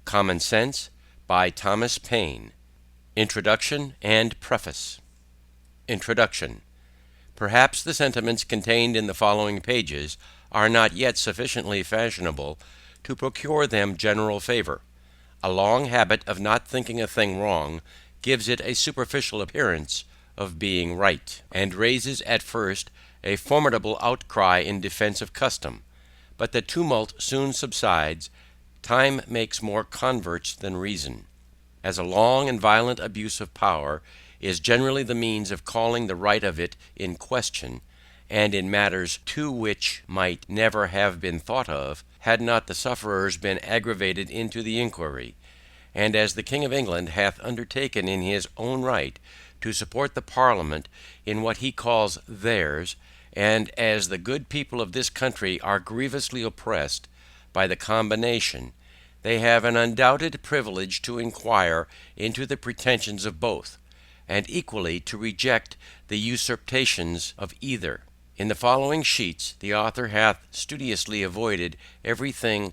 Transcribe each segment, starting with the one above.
Common Sense by Thomas Paine. Introduction and Preface. Introduction. Perhaps the sentiments contained in the following pages are not yet sufficiently fashionable to procure them general favor. A long habit of not thinking a thing wrong gives it a superficial appearance of being right, and raises at first a formidable outcry in defense of custom. But the tumult soon subsides. Time makes more converts than reason, as a long and violent abuse of power is generally the means of calling the right of it in question, and in matters too which might never have been thought of, had not the sufferers been aggravated into the inquiry. And as the King of England hath undertaken in his own right to support the Parliament in what he calls theirs, and as the good people of this country are grievously oppressed by the combination, they have an undoubted privilege to inquire into the pretensions of both, and equally to reject the usurpations of either. In the following sheets the author hath studiously avoided every thing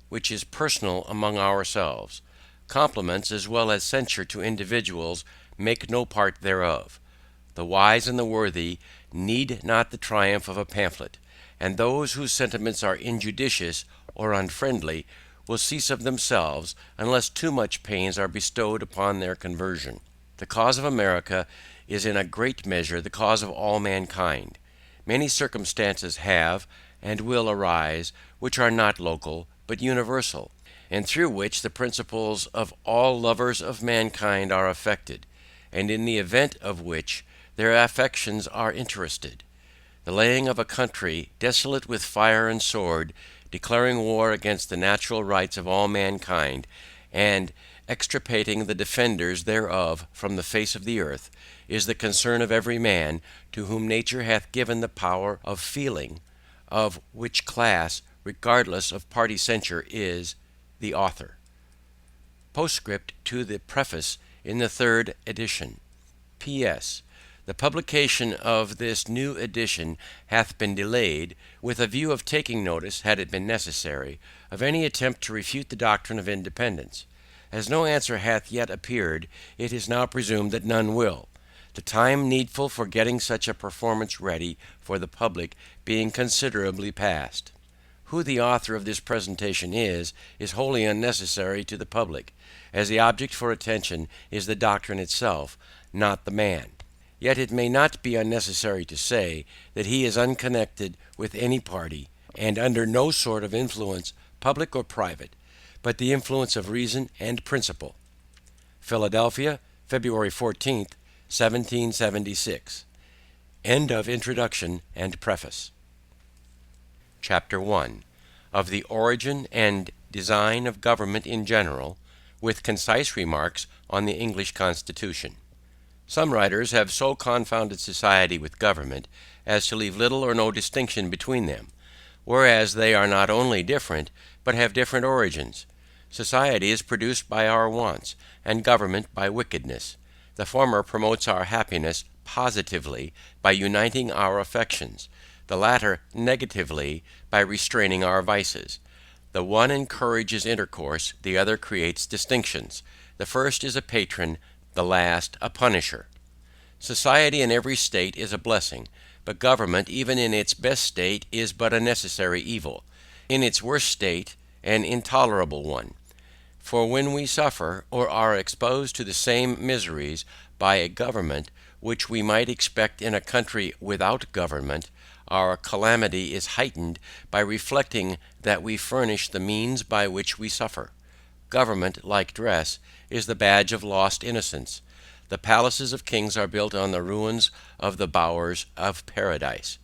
which is personal among ourselves. Compliments as well as censure to individuals make no part thereof. The wise and the worthy need not the triumph of a pamphlet, and those whose sentiments are injudicious or unfriendly will cease of themselves unless too much pains are bestowed upon their conversion. The cause of America is in a great measure the cause of all mankind. Many circumstances have and will arise which are not local but universal, and through which the principles of all lovers of mankind are affected, and in the event of which their affections are interested. The laying of a country desolate with fire and sword, declaring war against the natural rights of all mankind, and extirpating the defenders thereof from the face of the earth, is the concern of every man to whom nature hath given the power of feeling, of which class, regardless of party censure, is the author. Postscript to the preface in the third edition. P.S. The publication of this new edition hath been delayed, with a view of taking notice, had it been necessary, of any attempt to refute the doctrine of independence. As no answer hath yet appeared, it is now presumed that none will, the time needful for getting such a performance ready for the public being considerably past. Who the author of this presentation is wholly unnecessary to the public, as the object for attention is the doctrine itself, not the man. Yet it may not be unnecessary to say that he is unconnected with any party, and under no sort of influence, public or private, but the influence of reason and principle. Philadelphia, February 14th, 1776. End of introduction and preface. Chapter 1. Of the origin and design of government in general, with concise remarks on the English Constitution. Some writers have so confounded society with government as to leave little or no distinction between them, whereas they are not only different, but have different origins. Society is produced by our wants, and government by wickedness. The former promotes our happiness positively by uniting our affections, the latter negatively by restraining our vices. The one encourages intercourse, the other creates distinctions. The first is a patron, the last a punisher. Society in every state is a blessing, but government, even in its best state, is but a necessary evil; in its worst state, an intolerable one. For when we suffer, or are exposed to the same miseries by a government which we might expect in a country without government, our calamity is heightened by reflecting that we furnish the means by which we suffer. Government, like dress, is the badge of lost innocence. The palaces of kings are built on the ruins of the bowers of paradise.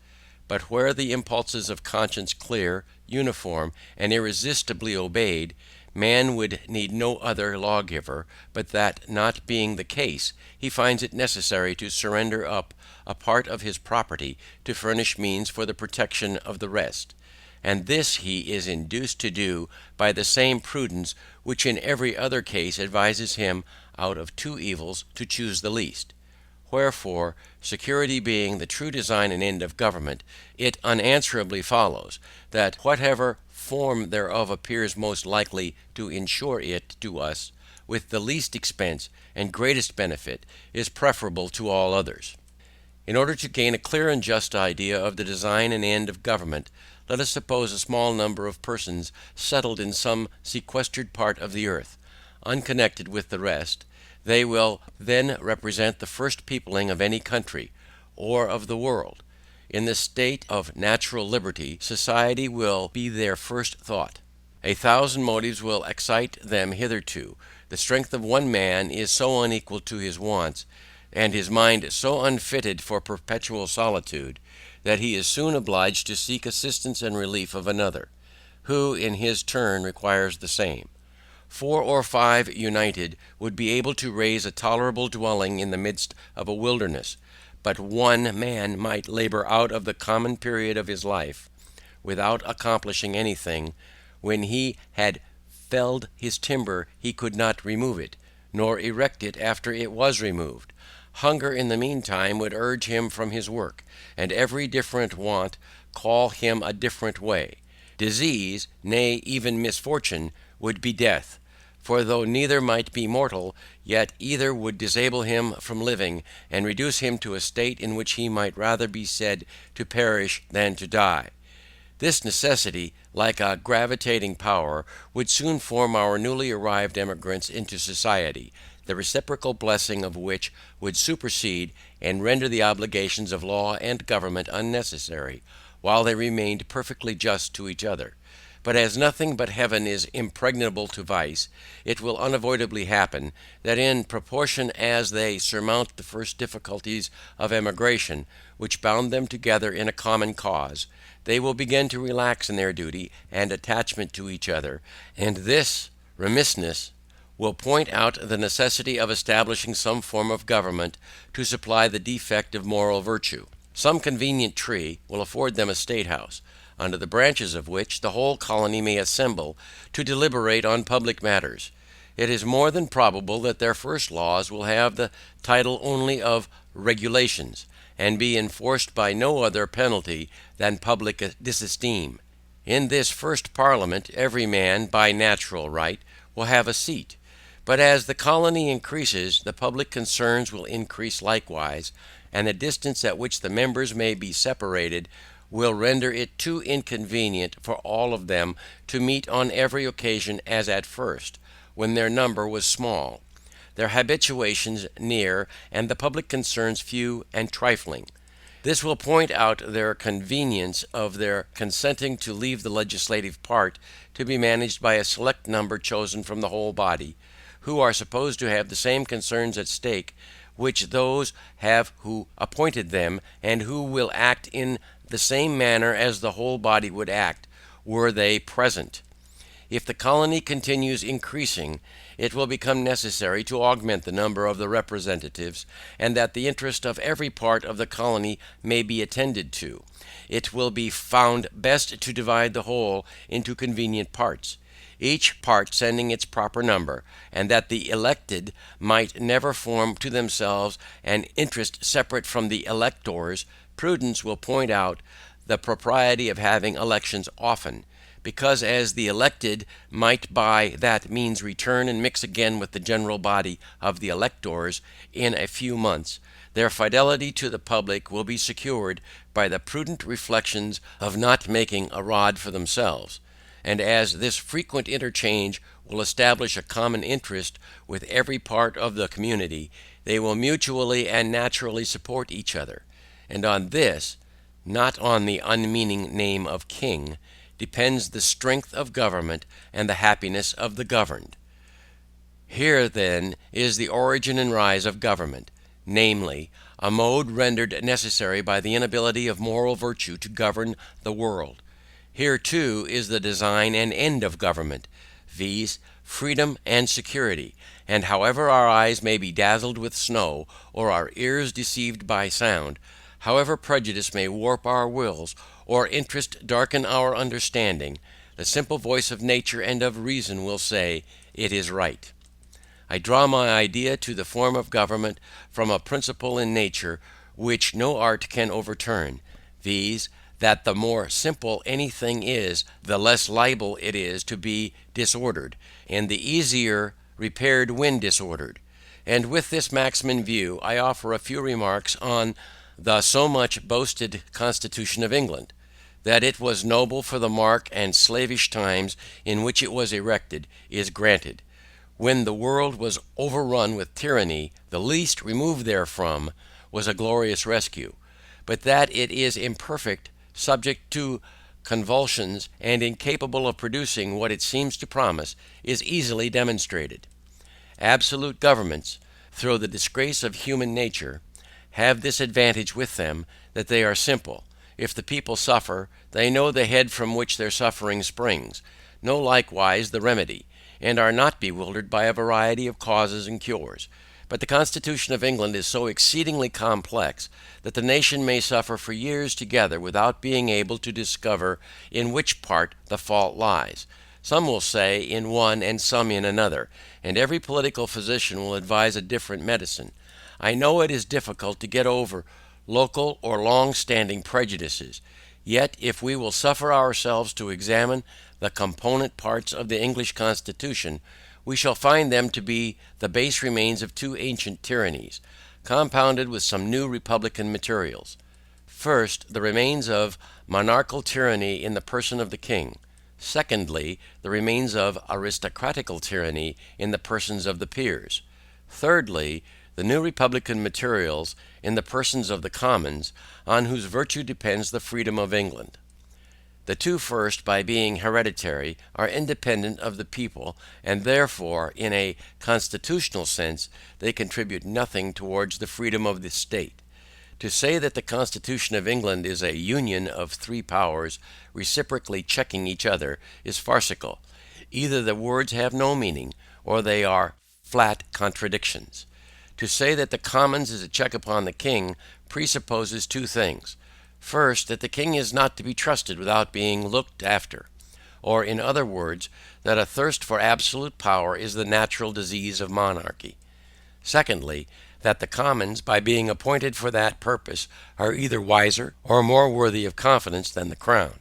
But where the impulses of conscience clear, uniform, and irresistibly obeyed, man would need no other lawgiver, but that not being the case, he finds it necessary to surrender up a part of his property to furnish means for the protection of the rest. And this he is induced to do by the same prudence which in every other case advises him out of two evils to choose the least. Wherefore, security being the true design and end of government, it unanswerably follows, that whatever form thereof appears most likely to insure it to us with the least expense and greatest benefit, is preferable to all others. In order to gain a clear and just idea of the design and end of government, let us suppose a small number of persons settled in some sequestered part of the earth, unconnected with the rest. They will then represent the first peopling of any country, or of the world. In the state of natural liberty, society will be their first thought. A thousand motives will excite them hitherto. The strength of one man is so unequal to his wants, and his mind so unfitted for perpetual solitude, that he is soon obliged to seek assistance and relief of another, who in his turn requires the same. 4 or 5 united would be able to raise a tolerable dwelling in the midst of a wilderness, but one man might labor out of the common period of his life, without accomplishing anything. When he had felled his timber he could not remove it, nor erect it after it was removed. Hunger in the meantime would urge him from his work, and every different want call him a different way. Disease, nay, even misfortune, would be death. For though neither might be mortal, yet either would disable him from living, and reduce him to a state in which he might rather be said to perish than to die. This necessity, like a gravitating power, would soon form our newly arrived emigrants into society, the reciprocal blessing of which would supersede and render the obligations of law and government unnecessary, while they remained perfectly just to each other. But as nothing but heaven is impregnable to vice, it will unavoidably happen, that in proportion as they surmount the first difficulties of emigration, which bound them together in a common cause, they will begin to relax in their duty and attachment to each other, and this remissness will point out the necessity of establishing some form of government to supply the defect of moral virtue. Some convenient tree will afford them a state house, under the branches of which the whole colony may assemble to deliberate on public matters. It is more than probable that their first laws will have the title only of regulations, and be enforced by no other penalty than public disesteem. In this first parliament every man, by natural right, will have a seat. But as the colony increases, the public concerns will increase likewise, and the distance at which the members may be separated will render it too inconvenient for all of them to meet on every occasion as at first, when their number was small, their habitations near, and the public concerns few and trifling. This will point out their convenience of their consenting to leave the legislative part to be managed by a select number chosen from the whole body, who are supposed to have the same concerns at stake which those have who appointed them, and who will act in the same manner as the whole body would act were they present. If the colony continues increasing, it will become necessary to augment the number of the representatives, and that the interest of every part of the colony may be attended to. It will be found best to divide the whole into convenient parts, each part sending its proper number, and that the elected might never form to themselves an interest separate from the electors. Prudence will point out the propriety of having elections often, because as the elected might by that means return and mix again with the general body of the electors in a few months, their fidelity to the public will be secured by the prudent reflections of not making a rod for themselves. And as this frequent interchange will establish a common interest with every part of the community, they will mutually and naturally support each other. And on this, not on the unmeaning name of king, depends the strength of government and the happiness of the governed. Here then is the origin and rise of government, namely, a mode rendered necessary by the inability of moral virtue to govern the world. Here too is the design and end of government, viz., freedom and security. And however our eyes may be dazzled with snow, or our ears deceived by sound, however prejudice may warp our wills, or interest darken our understanding, the simple voice of nature and of reason will say, it is right. I draw my idea to the form of government from a principle in nature which no art can overturn, viz., that the more simple anything is, the less liable it is to be disordered, and the easier repaired when disordered. And with this maxim in view, I offer a few remarks on the so much boasted Constitution of England. That it was noble for the dark and slavish times in which it was erected, is granted. When the world was overrun with tyranny, the least removed therefrom was a glorious rescue. But that it is imperfect, subject to convulsions, and incapable of producing what it seems to promise, is easily demonstrated. Absolute governments, through the disgrace of human nature, have this advantage with them, that they are simple. If the people suffer, they know the head from which their suffering springs, know likewise the remedy, and are not bewildered by a variety of causes and cures. But the Constitution of England is so exceedingly complex, that the nation may suffer for years together without being able to discover in which part the fault lies. Some will say in one and some in another, and every political physician will advise a different medicine. I know it is difficult to get over local or long-standing prejudices, yet if we will suffer ourselves to examine the component parts of the English Constitution, we shall find them to be the base remains of two ancient tyrannies, compounded with some new republican materials. First, the remains of monarchical tyranny in the person of the king. Secondly, the remains of aristocratical tyranny in the persons of the peers. Thirdly, the new republican materials in the persons of the commons, on whose virtue depends the freedom of England. The two first, by being hereditary, are independent of the people, and therefore, in a constitutional sense, they contribute nothing towards the freedom of the state. To say that the Constitution of England is a union of three powers reciprocally checking each other is farcical. Either the words have no meaning, or they are flat contradictions. To say that the Commons is a check upon the king presupposes two things. First, that the king is not to be trusted without being looked after, or in other words, that a thirst for absolute power is the natural disease of monarchy. Secondly, that the Commons, by being appointed for that purpose, are either wiser or more worthy of confidence than the crown.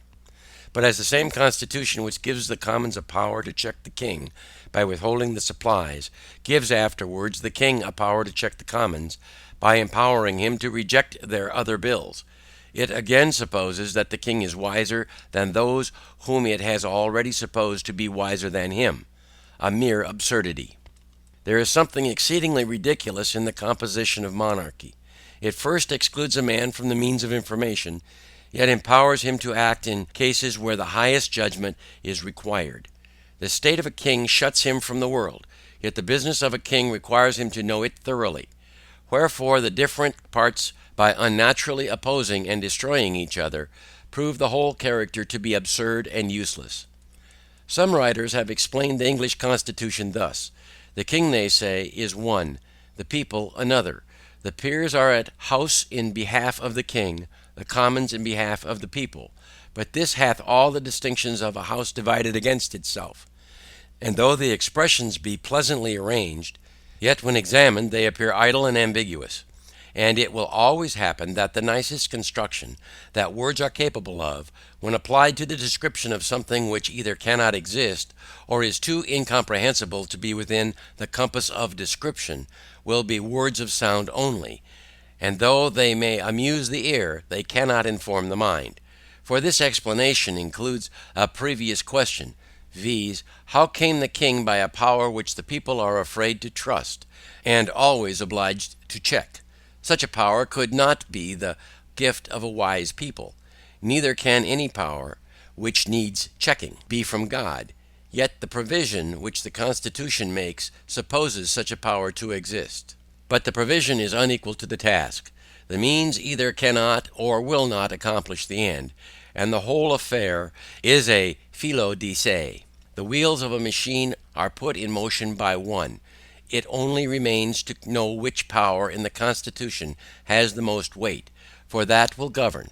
But as the same Constitution which gives the Commons a power to check the king by withholding the supplies, gives afterwards the king a power to check the Commons by empowering him to reject their other bills, it again supposes that the king is wiser than those whom it has already supposed to be wiser than him. A mere absurdity. There is something exceedingly ridiculous in the composition of monarchy. It first excludes a man from the means of information, yet empowers him to act in cases where the highest judgment is required. The state of a king shuts him from the world, yet the business of a king requires him to know it thoroughly. Wherefore the different parts, by unnaturally opposing and destroying each other, prove the whole character to be absurd and useless. Some writers have explained the English Constitution thus: the king, they say, is one, the people another. The peers are at house in behalf of the king, the commons in behalf of the people. But this hath all the distinctions of a house divided against itself. And though the expressions be pleasantly arranged, yet when examined they appear idle and ambiguous. And it will always happen that the nicest construction that words are capable of, when applied to the description of something which either cannot exist, or is too incomprehensible to be within the compass of description, will be words of sound only, and though they may amuse the ear, they cannot inform the mind. For this explanation includes a previous question, viz., how came the king by a power which the people are afraid to trust, and always obliged to check? Such a power could not be the gift of a wise people. Neither can any power which needs checking be from God. Yet the provision which the Constitution makes supposes such a power to exist. But the provision is unequal to the task. The means either cannot or will not accomplish the end, and the whole affair is a felo de se. The wheels of a machine are put in motion by one. It only remains to know which power in the Constitution has the most weight, for that will govern.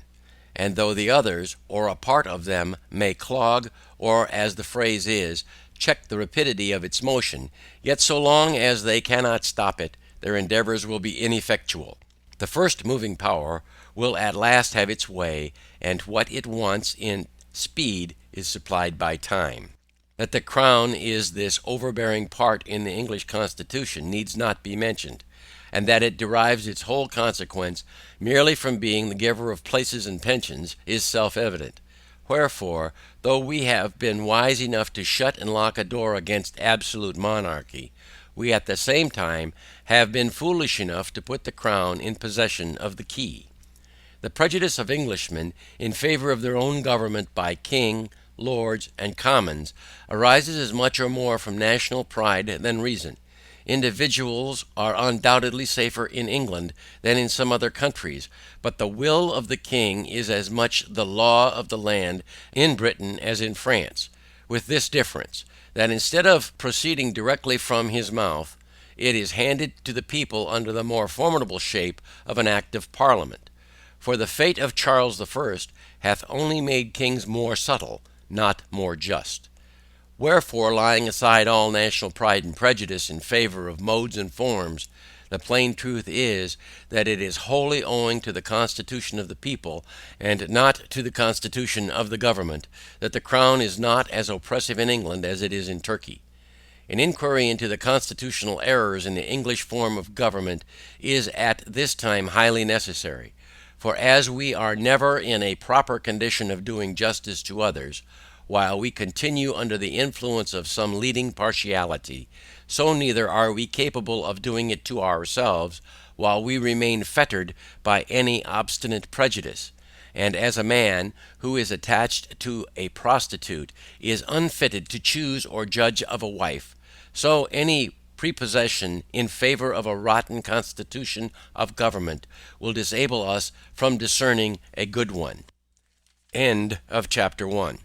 And though the others, or a part of them, may clog, or, as the phrase is, check the rapidity of its motion, yet so long as they cannot stop it, their endeavors will be ineffectual. The first moving power will at last have its way, and what it wants in speed is supplied by time. That the crown is this overbearing part in the English Constitution needs not be mentioned, and that it derives its whole consequence merely from being the giver of places and pensions is self-evident. Wherefore, though we have been wise enough to shut and lock a door against absolute monarchy, we at the same time have been foolish enough to put the crown in possession of the key. The prejudice of Englishmen in favour of their own government by king, lords, and commons arises as much or more from national pride than reason. Individuals are undoubtedly safer in England than in some other countries, but the will of the king is as much the law of the land in Britain as in France, with this difference, that instead of proceeding directly from his mouth, it is handed to the people under the more formidable shape of an act of parliament. For the fate of Charles I hath only made kings more subtle, not more just. Wherefore, laying aside all national pride and prejudice in favour of modes and forms, the plain truth is, that it is wholly owing to the constitution of the people, and not to the constitution of the government, that the crown is not as oppressive in England as it is in Turkey. An inquiry into the constitutional errors in the English form of government is at this time highly necessary, for as we are never in a proper condition of doing justice to others, while we continue under the influence of some leading partiality, so neither are we capable of doing it to ourselves while we remain fettered by any obstinate prejudice. And as a man who is attached to a prostitute is unfitted to choose or judge of a wife, so any prepossession in favour of a rotten constitution of government will disable us from discerning a good one. End of chapter 1.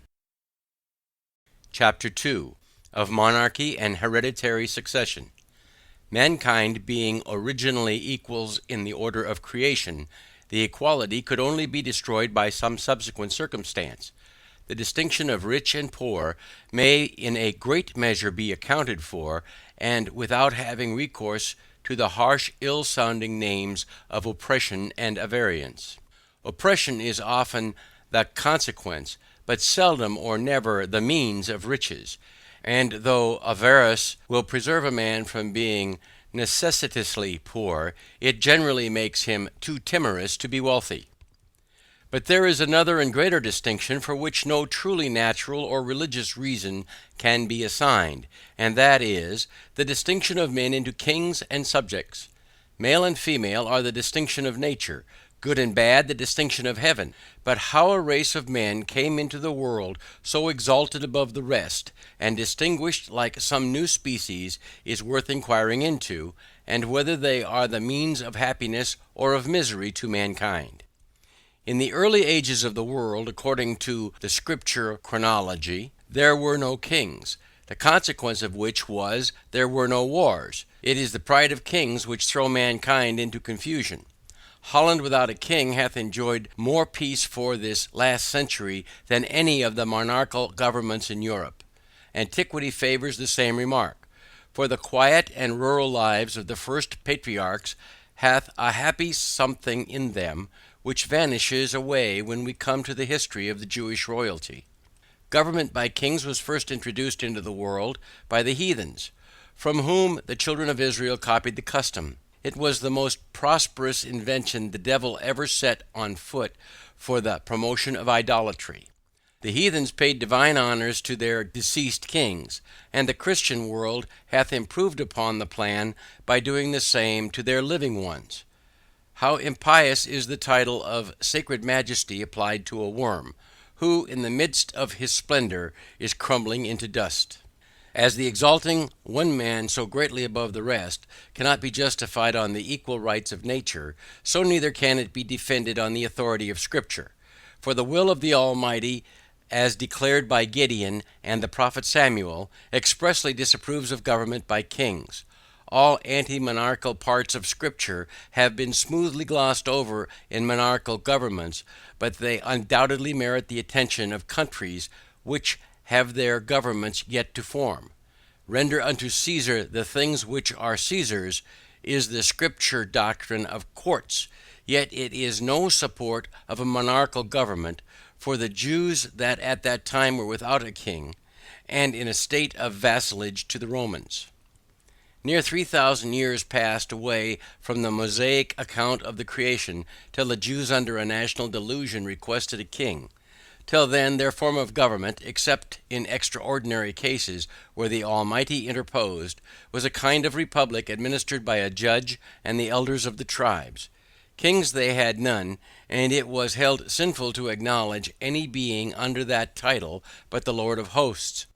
Chapter 2. Of Monarchy and Hereditary Succession. Mankind being originally equals in the order of creation, the equality could only be destroyed by some subsequent circumstance. The distinction of rich and poor may in a great measure be accounted for, and without having recourse to the harsh ill-sounding names of oppression and avarice. Oppression is often the consequence, but seldom or never the means of riches, and though avarice will preserve a man from being necessitously poor, it generally makes him too timorous to be wealthy. But there is another and greater distinction for which no truly natural or religious reason can be assigned, and that is, the distinction of men into kings and subjects. Male and female are the distinction of nature, good and bad the distinction of heaven. But how a race of men came into the world so exalted above the rest, and distinguished like some new species, is worth inquiring into, and whether they are the means of happiness or of misery to mankind. In the early ages of the world, according to the Scripture chronology, there were no kings, the consequence of which was there were no wars. It is the pride of kings which throw mankind into confusion. Holland without a king hath enjoyed more peace for this last century than any of the monarchical governments in Europe. Antiquity favours the same remark. For the quiet and rural lives of the first patriarchs hath a happy something in them, which vanishes away when we come to the history of the Jewish royalty. Government by kings was first introduced into the world by the heathens, from whom the children of Israel copied the custom. It was the most prosperous invention the devil ever set on foot for the promotion of idolatry. The heathens paid divine honors to their deceased kings, and the Christian world hath improved upon the plan by doing the same to their living ones. How impious is the title of sacred majesty applied to a worm, who in the midst of his splendor is crumbling into dust. As the exalting one man so greatly above the rest cannot be justified on the equal rights of nature, so neither can it be defended on the authority of Scripture. For the will of the Almighty, as declared by Gideon and the prophet Samuel, expressly disapproves of government by kings. All anti-monarchical parts of Scripture have been smoothly glossed over in monarchical governments, but they undoubtedly merit the attention of countries which have their governments yet to form. Render unto Caesar the things which are Caesar's, is the scripture doctrine of courts, yet it is no support of a monarchical government for the Jews that at that time were without a king, and in a state of vassalage to the Romans. Near 3,000 years passed away from the Mosaic account of the creation till the Jews under a national delusion requested a king. Till then their form of government, except in extraordinary cases where the Almighty interposed, was a kind of republic administered by a judge and the elders of the tribes. Kings they had none, and it was held sinful to acknowledge any being under that title but the Lord of hosts.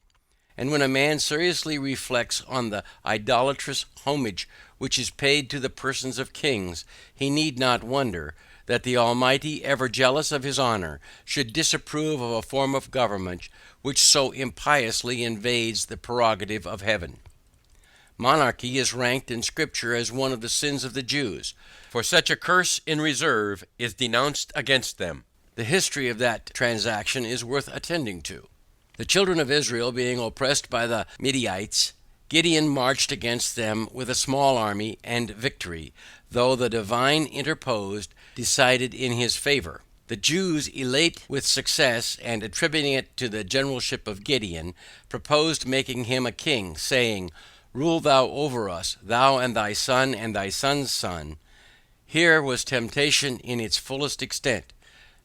And when a man seriously reflects on the idolatrous homage which is paid to the persons of kings, he need not wonder that the Almighty, ever jealous of his honor, should disapprove of a form of government which so impiously invades the prerogative of heaven. Monarchy is ranked in Scripture as one of the sins of the Jews, for such a curse in reserve is denounced against them. The history of that transaction is worth attending to. The children of Israel being oppressed by the Midianites, Gideon marched against them with a small army, and victory, though the divine interposed, decided in his favor. The Jews, elate with success, and attributing it to the generalship of Gideon, proposed making him a king, saying, "Rule thou over us, thou and thy son's son." Here was temptation in its fullest extent.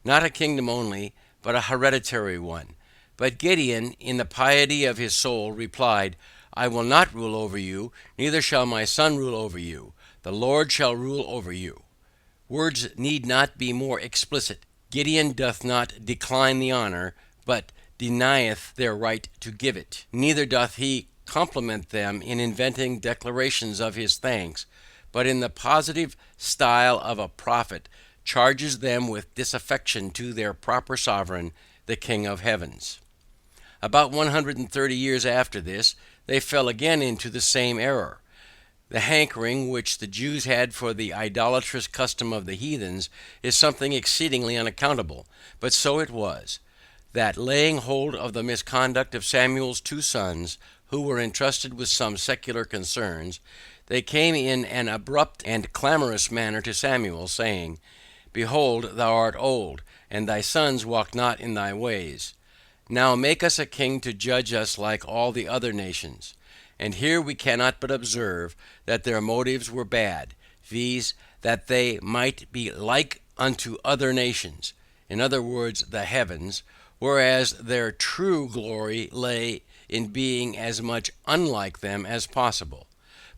Not a kingdom only, but a hereditary one. But Gideon, in the piety of his soul, replied, "I will not rule over you, neither shall my son rule over you. The Lord shall rule over you." Words need not be more explicit. Gideon doth not decline the honor, but denieth their right to give it. Neither doth he compliment them in inventing declarations of his thanks, but in the positive style of a prophet charges them with disaffection to their proper sovereign, the King of heavens. About 130 years after this, they fell again into the same error. The hankering which the Jews had for the idolatrous custom of the heathens is something exceedingly unaccountable, but so it was, that laying hold of the misconduct of Samuel's two sons, who were entrusted with some secular concerns, they came in an abrupt and clamorous manner to Samuel, saying, "Behold, thou art old, and thy sons walk not in thy ways. Now make us a king to judge us like all the other nations." And here we cannot but observe that their motives were bad, viz., that they might be like unto other nations, in other words, the heathens, whereas their true glory lay in being as much unlike them as possible.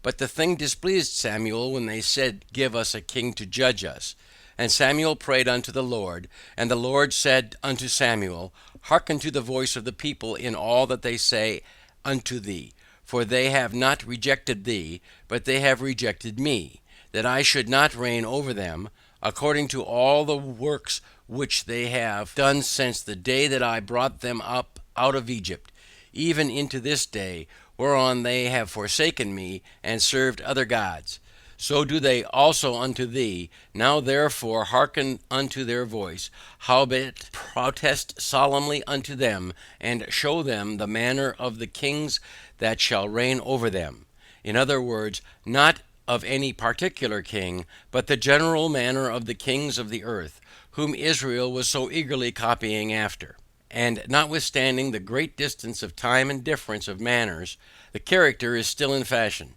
But the thing displeased Samuel when they said, "Give us a king to judge us." And Samuel prayed unto the Lord, and the Lord said unto Samuel, "Hearken to the voice of the people in all that they say unto thee, for they have not rejected thee, but they have rejected me, that I should not reign over them, according to all the works which they have done since the day that I brought them up out of Egypt, even into this day, whereon they have forsaken me, and served other gods. So do they also unto thee. Now therefore hearken unto their voice, howbeit protest solemnly unto them, and show them the manner of the kings that shall reign over them." In other words, not of any particular king, but the general manner of the kings of the earth, whom Israel was so eagerly copying after. And notwithstanding the great distance of time and difference of manners, the character is still in fashion.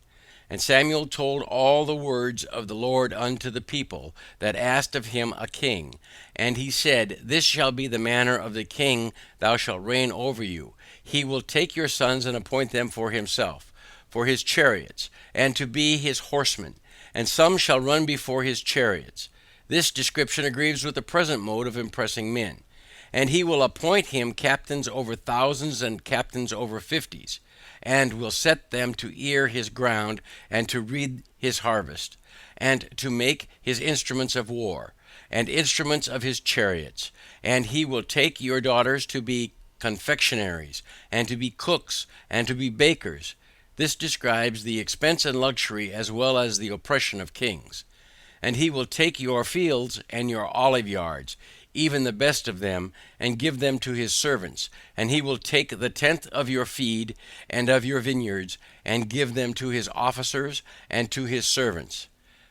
And Samuel told all the words of the Lord unto the people that asked of him a king. And he said, "This shall be the manner of the king thou shalt reign over you. He will take your sons and appoint them for himself, for his chariots, and to be his horsemen, and some shall run before his chariots." This description agrees with the present mode of impressing men. "And he will appoint him captains over thousands and captains over fifties, and will set them to ear his ground, and to read his harvest, and to make his instruments of war, and instruments of his chariots. And he will take your daughters to be confectionaries, and to be cooks, and to be bakers." This describes the expense and luxury as well as the oppression of kings. "And he will take your fields and your olive yards, even the best of them, and give them to his servants. And he will take the tenth of your feed and of your vineyards, and give them to his officers and to his servants.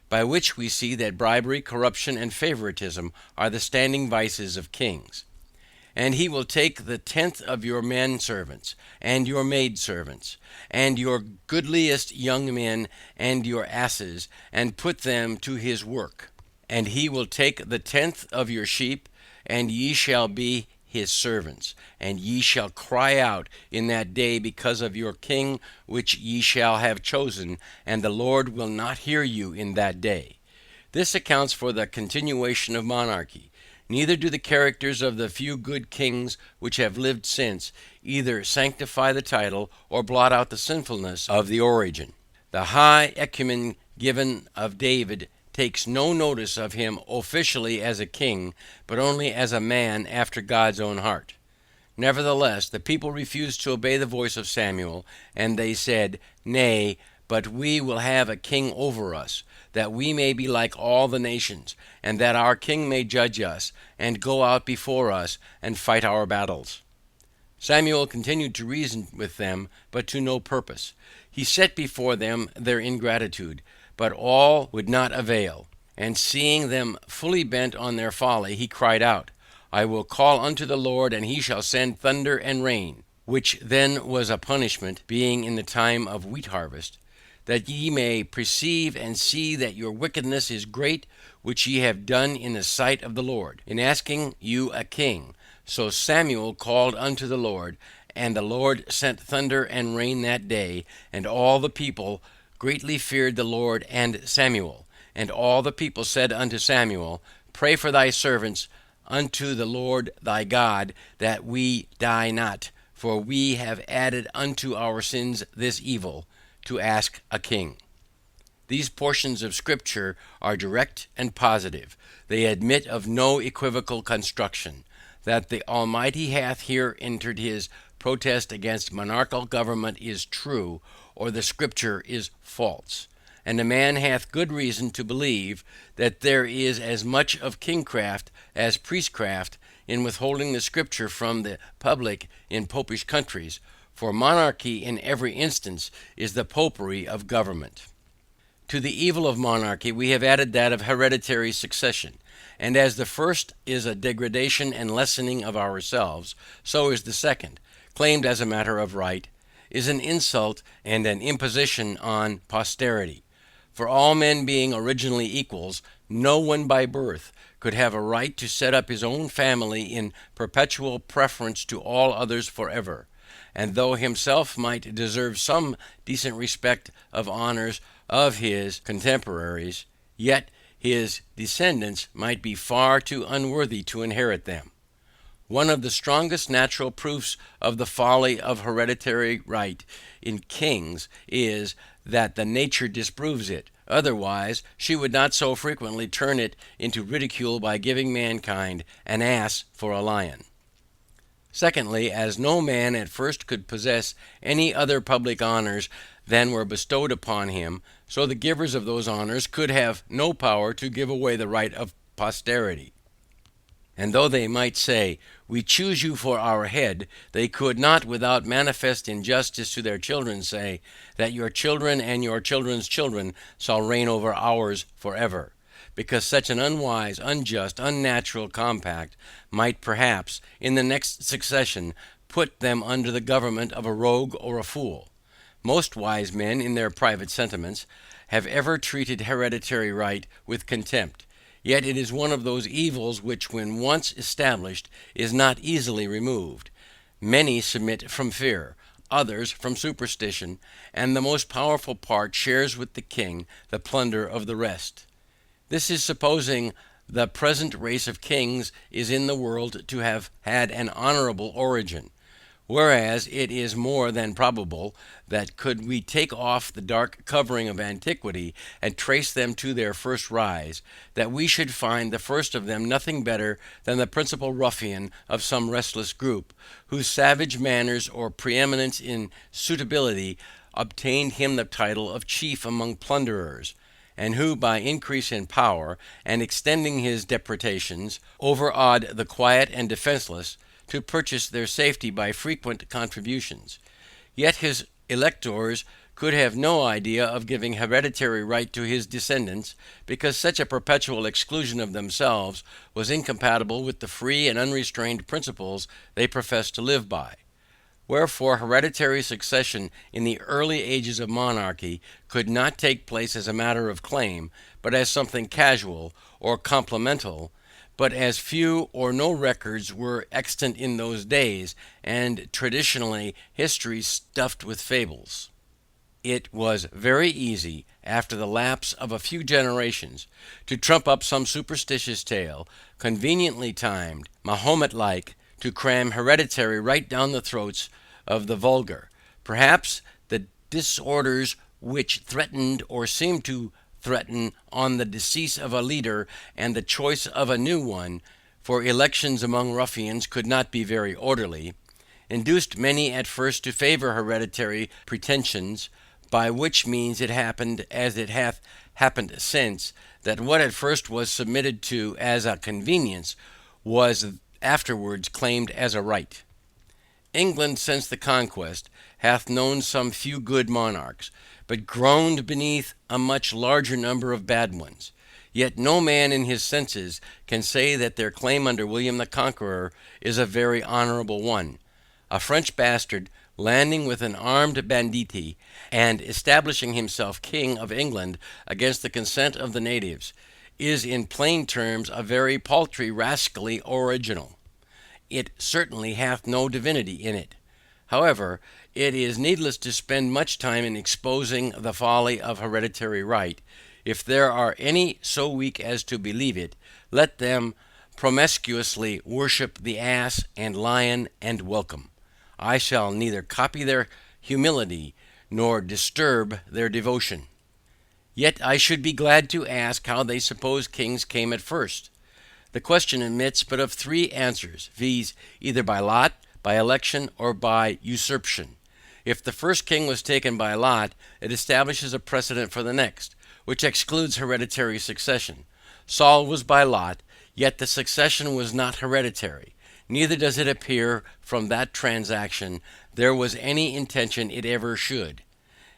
By which we see that bribery, corruption, and favoritism are the standing vices of kings. And he will take the tenth of your men servants, and your maid servants, and your goodliest young men, and your asses, and put them to his work. And he will take the tenth of your sheep, and ye shall be his servants. And ye shall cry out in that day because of your king which ye shall have chosen, and the Lord will not hear you in that day. This accounts for the continuation of monarchy. Neither do the characters of the few good kings which have lived since either sanctify the title or blot out the sinfulness of the origin. The high encomium given of David takes no notice of him officially as a king, but only as a man after God's own heart. Nevertheless, the people refused to obey the voice of Samuel, and they said, Nay, but we will have a king over us, that we may be like all the nations, and that our king may judge us, and go out before us, and fight our battles. Samuel continued to reason with them, but to no purpose. He set before them their ingratitude, but all would not avail. And seeing them fully bent on their folly, he cried out, I will call unto the Lord, and he shall send thunder and rain, which then was a punishment, being in the time of wheat harvest, that ye may perceive and see that your wickedness is great, which ye have done in the sight of the Lord, in asking you a king. So Samuel called unto the Lord, and the Lord sent thunder and rain that day, and all the people greatly feared the Lord and Samuel. And all the people said unto Samuel, Pray for thy servants unto the Lord thy God, that we die not, for we have added unto our sins this evil, to ask a king. These portions of Scripture are direct and positive. They admit of no equivocal construction. That the Almighty hath here entered his protest against monarchical government is true, or the Scripture is false. And a man hath good reason to believe that there is as much of kingcraft as priestcraft in withholding the Scripture from the public in popish countries, for monarchy in every instance is the popery of government. To the evil of monarchy we have added that of hereditary succession. And as the first is a degradation and lessening of ourselves, so is the second, claimed as a matter of right, is an insult and an imposition on posterity. For all men being originally equals, no one by birth could have a right to set up his own family in perpetual preference to all others forever. And though himself might deserve some decent respect of honors of his contemporaries, yet his descendants might be far too unworthy to inherit them. One of the strongest natural proofs of the folly of hereditary right in kings is, that the nature disproves it. Otherwise, she would not so frequently turn it into ridicule by giving mankind an ass for a lion. Secondly, as no man at first could possess any other public honors than were bestowed upon him, so the givers of those honors could have no power to give away the right of posterity. And though they might say, We choose you for our head, they could not without manifest injustice to their children say, that your children and your children's children shall reign over ours forever. Because such an unwise, unjust, unnatural compact might perhaps, in the next succession, put them under the government of a rogue or a fool. Most wise men, in their private sentiments, have ever treated hereditary right with contempt. Yet it is one of those evils which, when once established, is not easily removed. Many submit from fear, others from superstition, and the most powerful part shares with the king the plunder of the rest. This is supposing the present race of kings is in the world to have had an honorable origin. Whereas it is more than probable that could we take off the dark covering of antiquity and trace them to their first rise, that we should find the first of them nothing better than the principal ruffian of some restless group, whose savage manners or preeminence in suitability obtained him the title of chief among plunderers, and who, by increase in power, and extending his depredations, overawed the quiet and defenceless, to purchase their safety by frequent contributions. Yet his electors could have no idea of giving hereditary right to his descendants, because such a perpetual exclusion of themselves was incompatible with the free and unrestrained principles they professed to live by. Wherefore hereditary succession in the early ages of monarchy could not take place as a matter of claim, but as something casual or complemental. But as few or no records were extant in those days, and traditionally history stuffed with fables, it was very easy, after the lapse of a few generations, to trump up some superstitious tale, conveniently timed, Mahomet-like, to cram hereditary right down the throats of the vulgar. Perhaps the disorders which threatened or seemed to threaten on the decease of a leader and the choice of a new one, for elections among ruffians could not be very orderly, induced many at first to favour hereditary pretensions, by which means it happened, as it hath happened since, that what at first was submitted to as a convenience was afterwards claimed as a right. England since the conquest hath known some few good monarchs, but groaned beneath a much larger number of bad ones. Yet no man in his senses can say that their claim under William the Conqueror is a very honourable one. A French bastard, landing with an armed banditti, and establishing himself king of England against the consent of the natives, is in plain terms a very paltry rascally original. It certainly hath no divinity in it. However, it is needless to spend much time in exposing the folly of hereditary right. If there are any so weak as to believe it, let them promiscuously worship the ass and lion and welcome. I shall neither copy their humility nor disturb their devotion. Yet I should be glad to ask how they suppose kings came at first. The question admits but of three answers, viz., either by lot, by election, or by usurpation. If the first king was taken by lot, it establishes a precedent for the next, which excludes hereditary succession. Saul was by lot, yet the succession was not hereditary. Neither does it appear from that transaction there was any intention it ever should.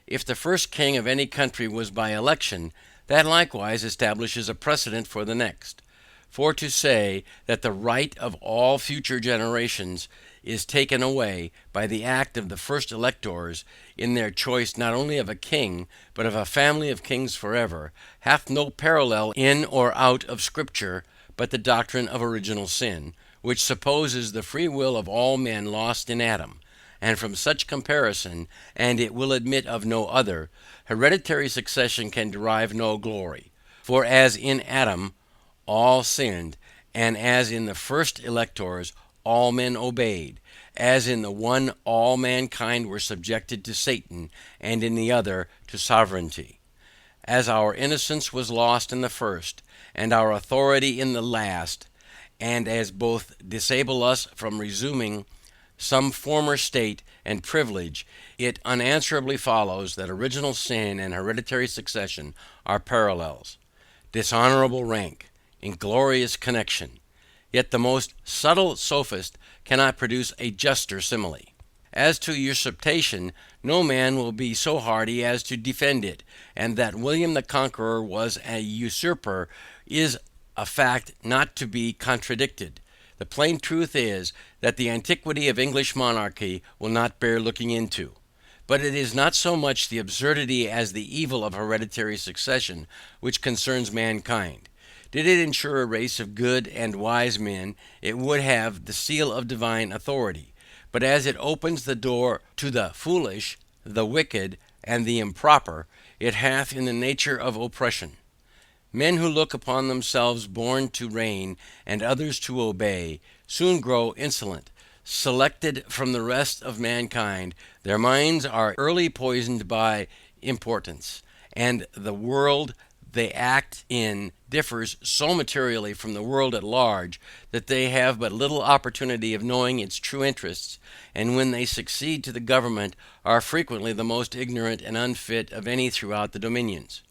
If the first king of any country was by election, that likewise establishes a precedent for the next. For to say that the right of all future generations is taken away by the act of the first electors in their choice not only of a king, but of a family of kings forever, hath no parallel in or out of Scripture, but the doctrine of original sin, which supposes the free will of all men lost in Adam. And from such comparison, and it will admit of no other, hereditary succession can derive no glory. For as in Adam all sinned, and as in the first electors all men obeyed, as in the one all mankind were subjected to Satan, and in the other to sovereignty. As our innocence was lost in the first, and our authority in the last, and as both disable us from resuming some former state and privilege, it unanswerably follows that original sin and hereditary succession are parallels. Dishonourable rank, inglorious connection. Yet the most subtle sophist cannot produce a juster simile. As to usurpation, no man will be so hardy as to defend it, and that William the Conqueror was a usurper is a fact not to be contradicted. The plain truth is, that the antiquity of English monarchy will not bear looking into. But it is not so much the absurdity as the evil of hereditary succession which concerns mankind. Did it ensure a race of good and wise men, it would have the seal of divine authority. But as it opens the door to the foolish, the wicked, and the improper, it hath in the nature of oppression. Men who look upon themselves born to reign and others to obey, soon grow insolent. Selected from the rest of mankind, their minds are early poisoned by importance, and the world they act in differs so materially from the world at large, that they have but little opportunity of knowing its true interests, and when they succeed to the government, are frequently the most ignorant and unfit of any throughout the dominions.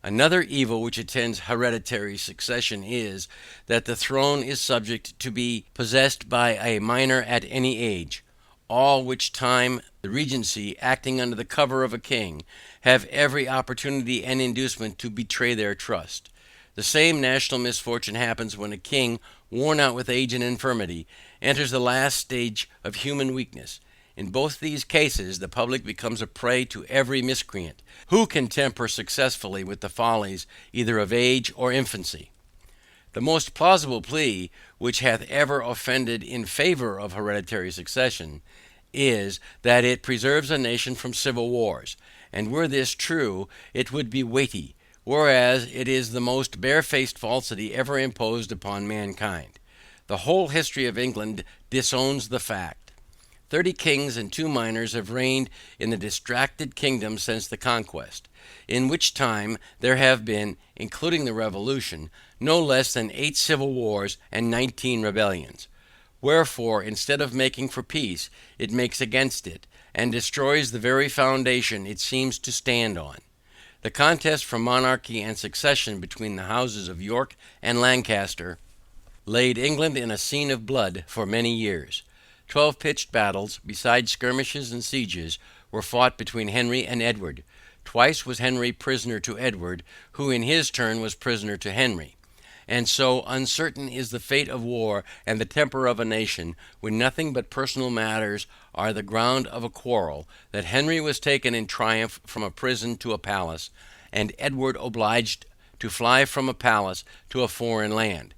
Another evil which attends hereditary succession is, that the throne is subject to be possessed by a minor at any age, all which time the regency, acting under the cover of a king, have every opportunity and inducement to betray their trust. The same national misfortune happens when a king, worn out with age and infirmity, enters the last stage of human weakness. In both these cases the public becomes a prey to every miscreant, who can temper successfully with the follies either of age or infancy. The most plausible plea which hath ever offended in favor of hereditary succession is, that it preserves a nation from civil wars, and were this true, it would be weighty, whereas it is the most barefaced falsity ever imposed upon mankind. The whole history of England disowns the fact. 30 kings and 2 minors have reigned in the distracted kingdom since the conquest, in which time there have been, including the Revolution, no less than 8 civil wars and 19 rebellions. Wherefore, instead of making for peace, it makes against it, and destroys the very foundation it seems to stand on. The contest for monarchy and succession between the houses of York and Lancaster laid England in a scene of blood for many years. 12 pitched battles, besides skirmishes and sieges, were fought between Henry and Edward. Twice was Henry prisoner to Edward, who in his turn was prisoner to Henry. And so uncertain is the fate of war and the temper of a nation, when nothing but personal matters are the ground of a quarrel, that Henry was taken in triumph from a prison to a palace, and Edward obliged to fly from a palace to a foreign land.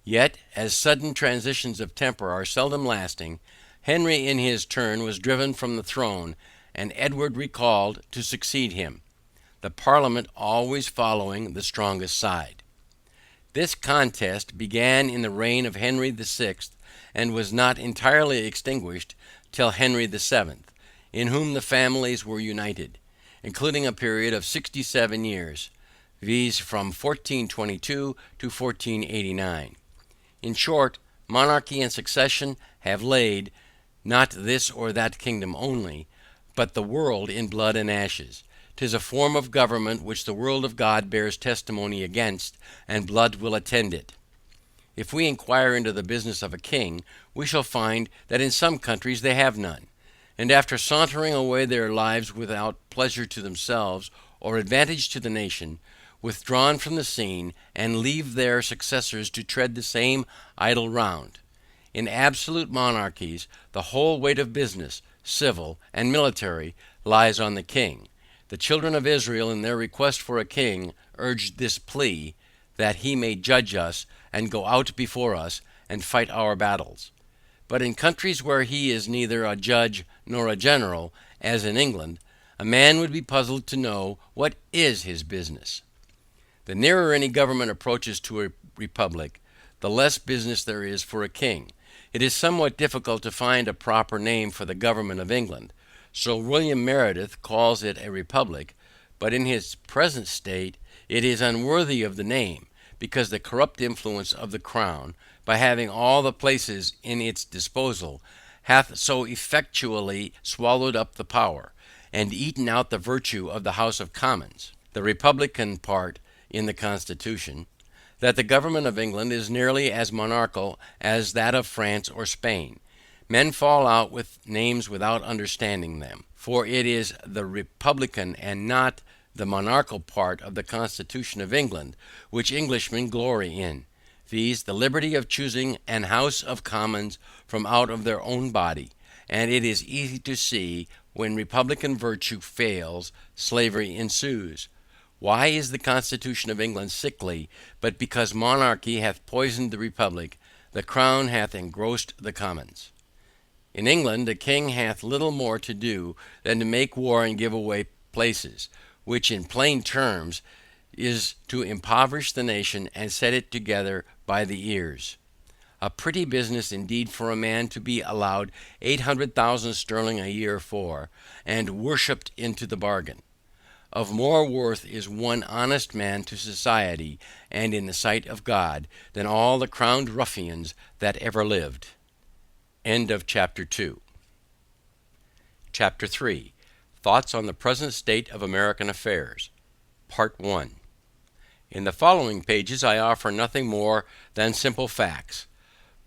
Yet, as sudden transitions of temper are seldom lasting, Henry in his turn was driven from the throne, and Edward recalled to succeed him, the Parliament always following the strongest side. This contest began in the reign of Henry the Sixth, and was not entirely extinguished till Henry the Seventh, in whom the families were united, including a period of 67 years, viz. from 1422 to 1489. In short, monarchy and succession have laid, not this or that kingdom only, but the world in blood and ashes. 'Tis a form of government which the word of God bears testimony against, and blood will attend it. If we inquire into the business of a king, we shall find that in some countries they have none, and after sauntering away their lives without pleasure to themselves or advantage to the nation, withdrawn from the scene, and leave their successors to tread the same idle round. In absolute monarchies, the whole weight of business, civil and military, lies on the king. The children of Israel, in their request for a king, urged this plea, that he may judge us, and go out before us, and fight our battles. But in countries where he is neither a judge nor a general, as in England, a man would be puzzled to know what is his business. The nearer any government approaches to a republic, the less business there is for a king. It is somewhat difficult to find a proper name for the government of England. Sir William Meredith calls it a republic, but in its present state it is unworthy of the name, because the corrupt influence of the crown, by having all the places in its disposal, hath so effectually swallowed up the power, and eaten out the virtue of the House of Commons, the republican part in the Constitution, that the government of England is nearly as monarchical as that of France or Spain. Men fall out with names without understanding them, for it is the republican and not the monarchical part of the Constitution of England which Englishmen glory in, viz. the liberty of choosing an House of Commons from out of their own body. And it is easy to see, when republican virtue fails, slavery ensues. Why is the Constitution of England sickly, but because monarchy hath poisoned the republic, the crown hath engrossed the commons? In England a king hath little more to do than to make war and give away places, which in plain terms is to impoverish the nation and set it together by the ears. A pretty business indeed for a man to be allowed 800,000 sterling a year for, and worshipped into the bargain. Of more worth is one honest man to society, and in the sight of God, than all the crowned ruffians that ever lived. End of chapter 2. Chapter 3. Thoughts on the present state of American affairs. Part 1. In the following pages I offer nothing more than simple facts,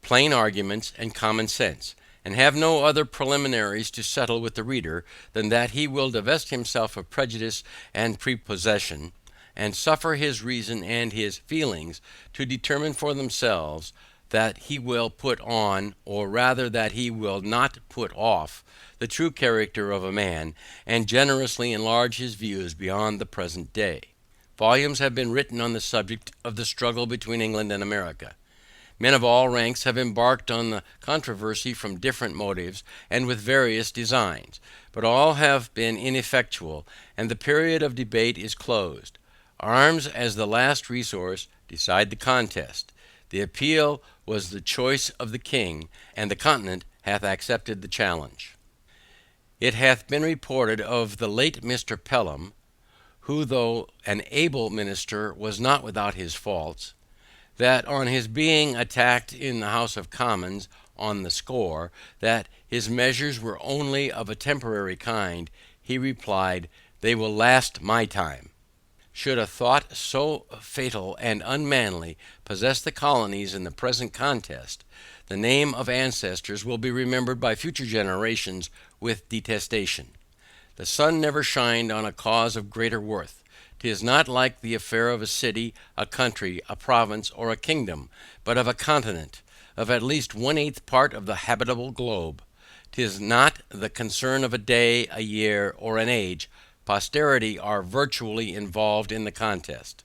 plain arguments, and common sense, and have no other preliminaries to settle with the reader than that he will divest himself of prejudice and prepossession, and suffer his reason and his feelings to determine for themselves that he will put on, or rather that he will not put off, the true character of a man, and generously enlarge his views beyond the present day. Volumes have been written on the subject of the struggle between England and America. Men of all ranks have embarked on the controversy from different motives and with various designs, but all have been ineffectual, and the period of debate is closed. Arms, as the last resource, decide the contest. The appeal was the choice of the king, and the continent hath accepted the challenge. It hath been reported of the late Mr. Pelham, who though an able minister was not without his faults, that on his being attacked in the House of Commons on the score that his measures were only of a temporary kind, he replied, "They will last my time." Should a thought so fatal and unmanly possess the colonies in the present contest, the name of ancestors will be remembered by future generations with detestation. The sun never shined on a cause of greater worth. 'Tis not like the affair of a city, a country, a province, or a kingdom, but of a continent, of at least 1/8 part of the habitable globe. 'Tis not the concern of a day, a year, or an age. Posterity are virtually involved in the contest,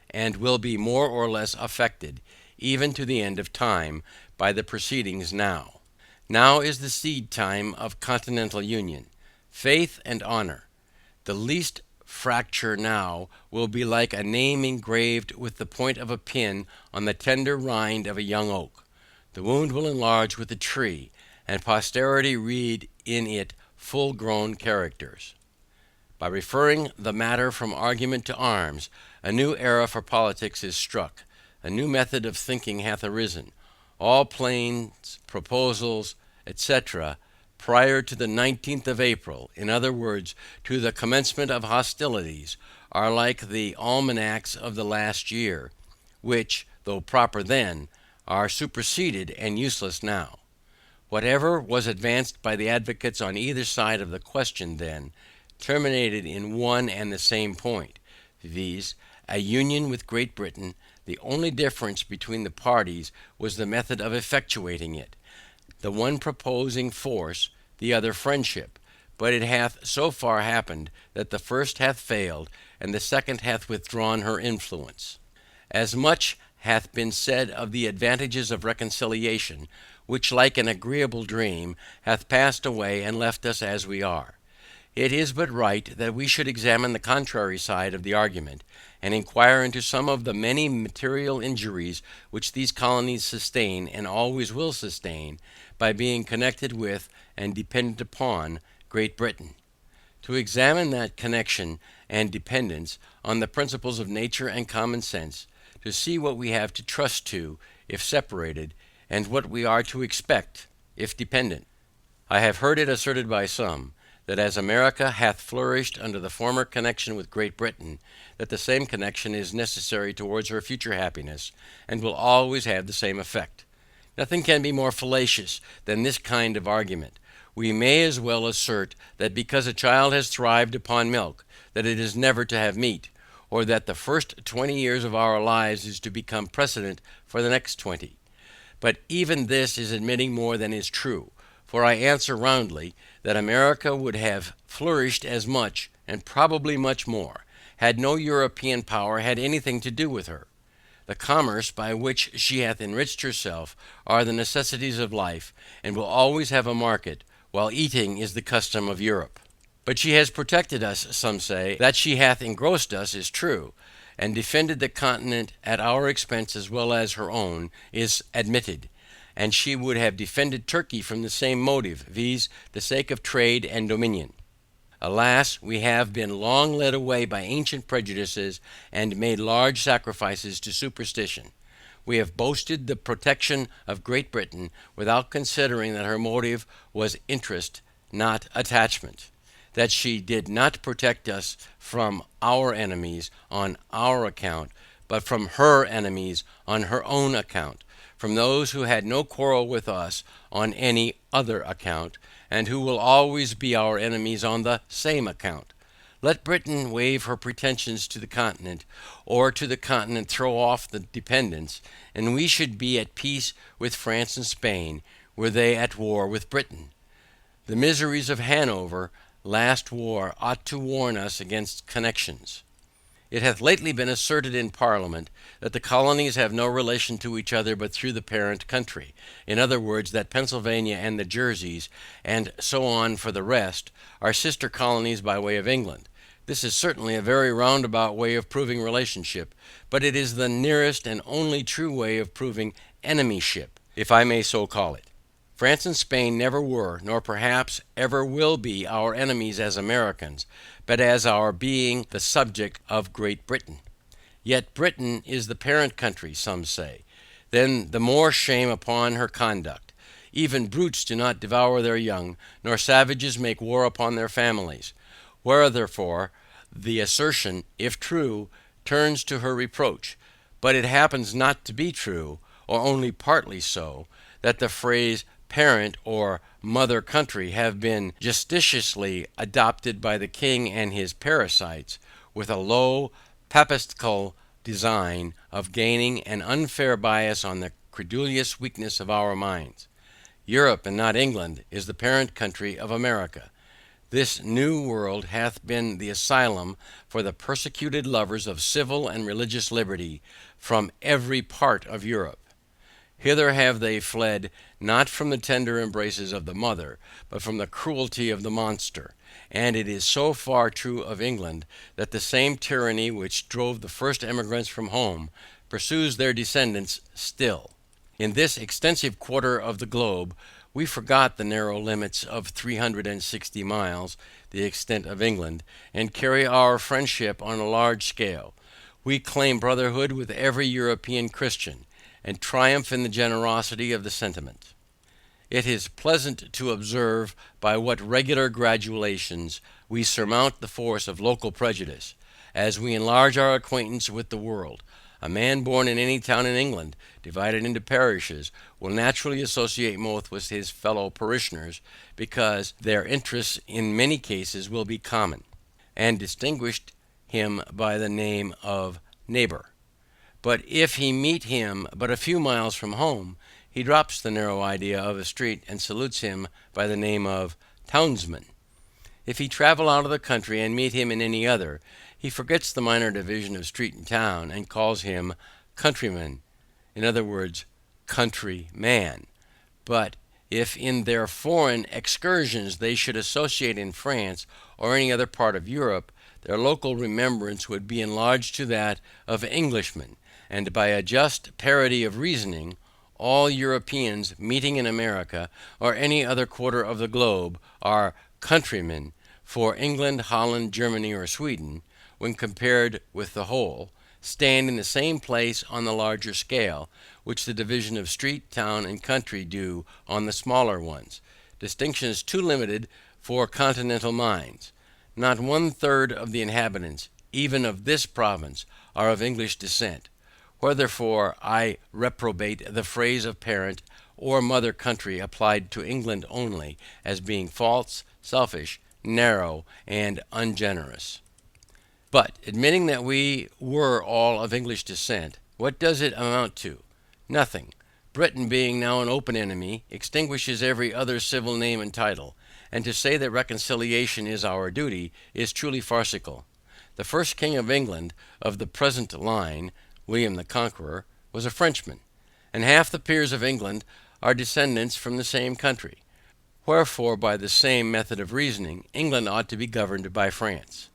and will be more or less affected, even to the end of time, by the proceedings now. Now is the seed time of continental union. Faith and honor. The least fracture now will be like a name engraved with the point of a pin on the tender rind of a young oak. The wound will enlarge with the tree, and posterity read in it full grown characters. By referring the matter from argument to arms, a new era for politics is struck. A new method of thinking hath arisen. All plans, proposals, etc., prior to the 19th of April, in other words, to the commencement of hostilities, are like the almanacs of the last year, which, though proper then, are superseded and useless now. Whatever was advanced by the advocates on either side of the question then, terminated in one and the same point, viz., a union with Great Britain. The only difference between the parties was the method of effectuating it, the one proposing force, the other friendship. But it hath so far happened that the first hath failed, and the second hath withdrawn her influence. As much hath been said of the advantages of reconciliation, which like an agreeable dream hath passed away and left us as we are. It is but right that we should examine the contrary side of the argument, and inquire into some of the many material injuries which these colonies sustain and always will sustain by being connected with and dependent upon Great Britain. To examine that connection and dependence on the principles of nature and common sense, to see what we have to trust to if separated, and what we are to expect if dependent. I have heard it asserted by some, that as America hath flourished under the former connection with Great Britain, that the same connection is necessary towards her future happiness, and will always have the same effect. Nothing can be more fallacious than this kind of argument. We may as well assert that because a child has thrived upon milk, that it is never to have meat, or that the first 20 years of our lives is to become precedent for the next 20. But even this is admitting more than is true, for I answer roundly, that America would have flourished as much, and probably much more, had no European power had anything to do with her. The commerce by which she hath enriched herself are the necessities of life, and will always have a market, while eating is the custom of Europe. But she has protected us, some say. That she hath engrossed us is true, and defended the continent at our expense as well as her own is admitted. And she would have defended Turkey from the same motive, viz., the sake of trade and dominion. Alas, we have been long led away by ancient prejudices, and made large sacrifices to superstition. We have boasted the protection of Great Britain, without considering that her motive was interest, not attachment. that she did not protect us from our enemies on our account, but from her enemies on her own account, from those who had no quarrel with us on any other account, and who will always be our enemies on the same account. Let Britain waive her pretensions to the continent, or to the continent throw off the dependence, and we should be at peace with France and Spain, were they at war with Britain. The miseries of Hanover last war ought to warn us against connections. It hath lately been asserted in Parliament that the colonies have no relation to each other but through the parent country. In other words, that Pennsylvania and the Jerseys, and so on for the rest, are sister colonies by way of England. This is certainly a very roundabout way of proving relationship, but it is the nearest and only true way of proving enemyship, if I may so call it. France and Spain never were, nor perhaps ever will be, our enemies as Americans, but as our being the subject of Great Britain. Yet Britain is the parent country, some say. Then the more shame upon her conduct. Even brutes do not devour their young, nor savages make war upon their families. Wherefore the assertion, if true, turns to her reproach. But it happens not to be true, or only partly so, that the phrase parent or mother country have been justiciously adopted by the king and his parasites, with a low papistical design of gaining an unfair bias on the credulous weakness of our minds. Europe, and not England, is the parent country of America. This new world hath been the asylum for the persecuted lovers of civil and religious liberty from every part of Europe. Hither have they fled, not from the tender embraces of the mother, but from the cruelty of the monster. And it is so far true of England, that the same tyranny which drove the first emigrants from home, pursues their descendants still. In this extensive quarter of the globe, we forgot the narrow limits of 360 miles, the extent of England, and carry our friendship on a large scale. We claim brotherhood with every European Christian, and triumph in the generosity of the sentiment. It is pleasant to observe by what regular gradations we surmount the force of local prejudice, as we enlarge our acquaintance with the world. A man born in any town in England, divided into parishes, will naturally associate most with his fellow parishioners, because their interests in many cases will be common, and distinguish him by the name of neighbor. But if he meet him but a few miles from home, he drops the narrow idea of a street, and salutes him by the name of townsman. If he travel out of the country and meet him in any other, he forgets the minor division of street and town, and calls him countryman, in other words, country man. But if in their foreign excursions they should associate in France or any other part of Europe, their local remembrance would be enlarged to that of Englishmen, and by a just parity of reasoning, all Europeans meeting in America or any other quarter of the globe are countrymen, for England, Holland, Germany, or Sweden, when compared with the whole, stand in the same place on the larger scale, which the division of street, town, and country do on the smaller ones. Distinctions too limited for continental minds. Not 1/3 of the inhabitants, even of this province, are of English descent. Wherefore I reprobate the phrase of parent or mother country applied to England only, as being false, selfish, narrow, and ungenerous. But, admitting that we were all of English descent, what does it amount to? Nothing. Britain, being now an open enemy, extinguishes every other civil name and title, and to say that reconciliation is our duty is truly farcical. The first king of England of the present line, William the Conqueror, was a Frenchman, and half the peers of England are descendants from the same country. Wherefore, by the same method of reasoning, England ought to be governed by France.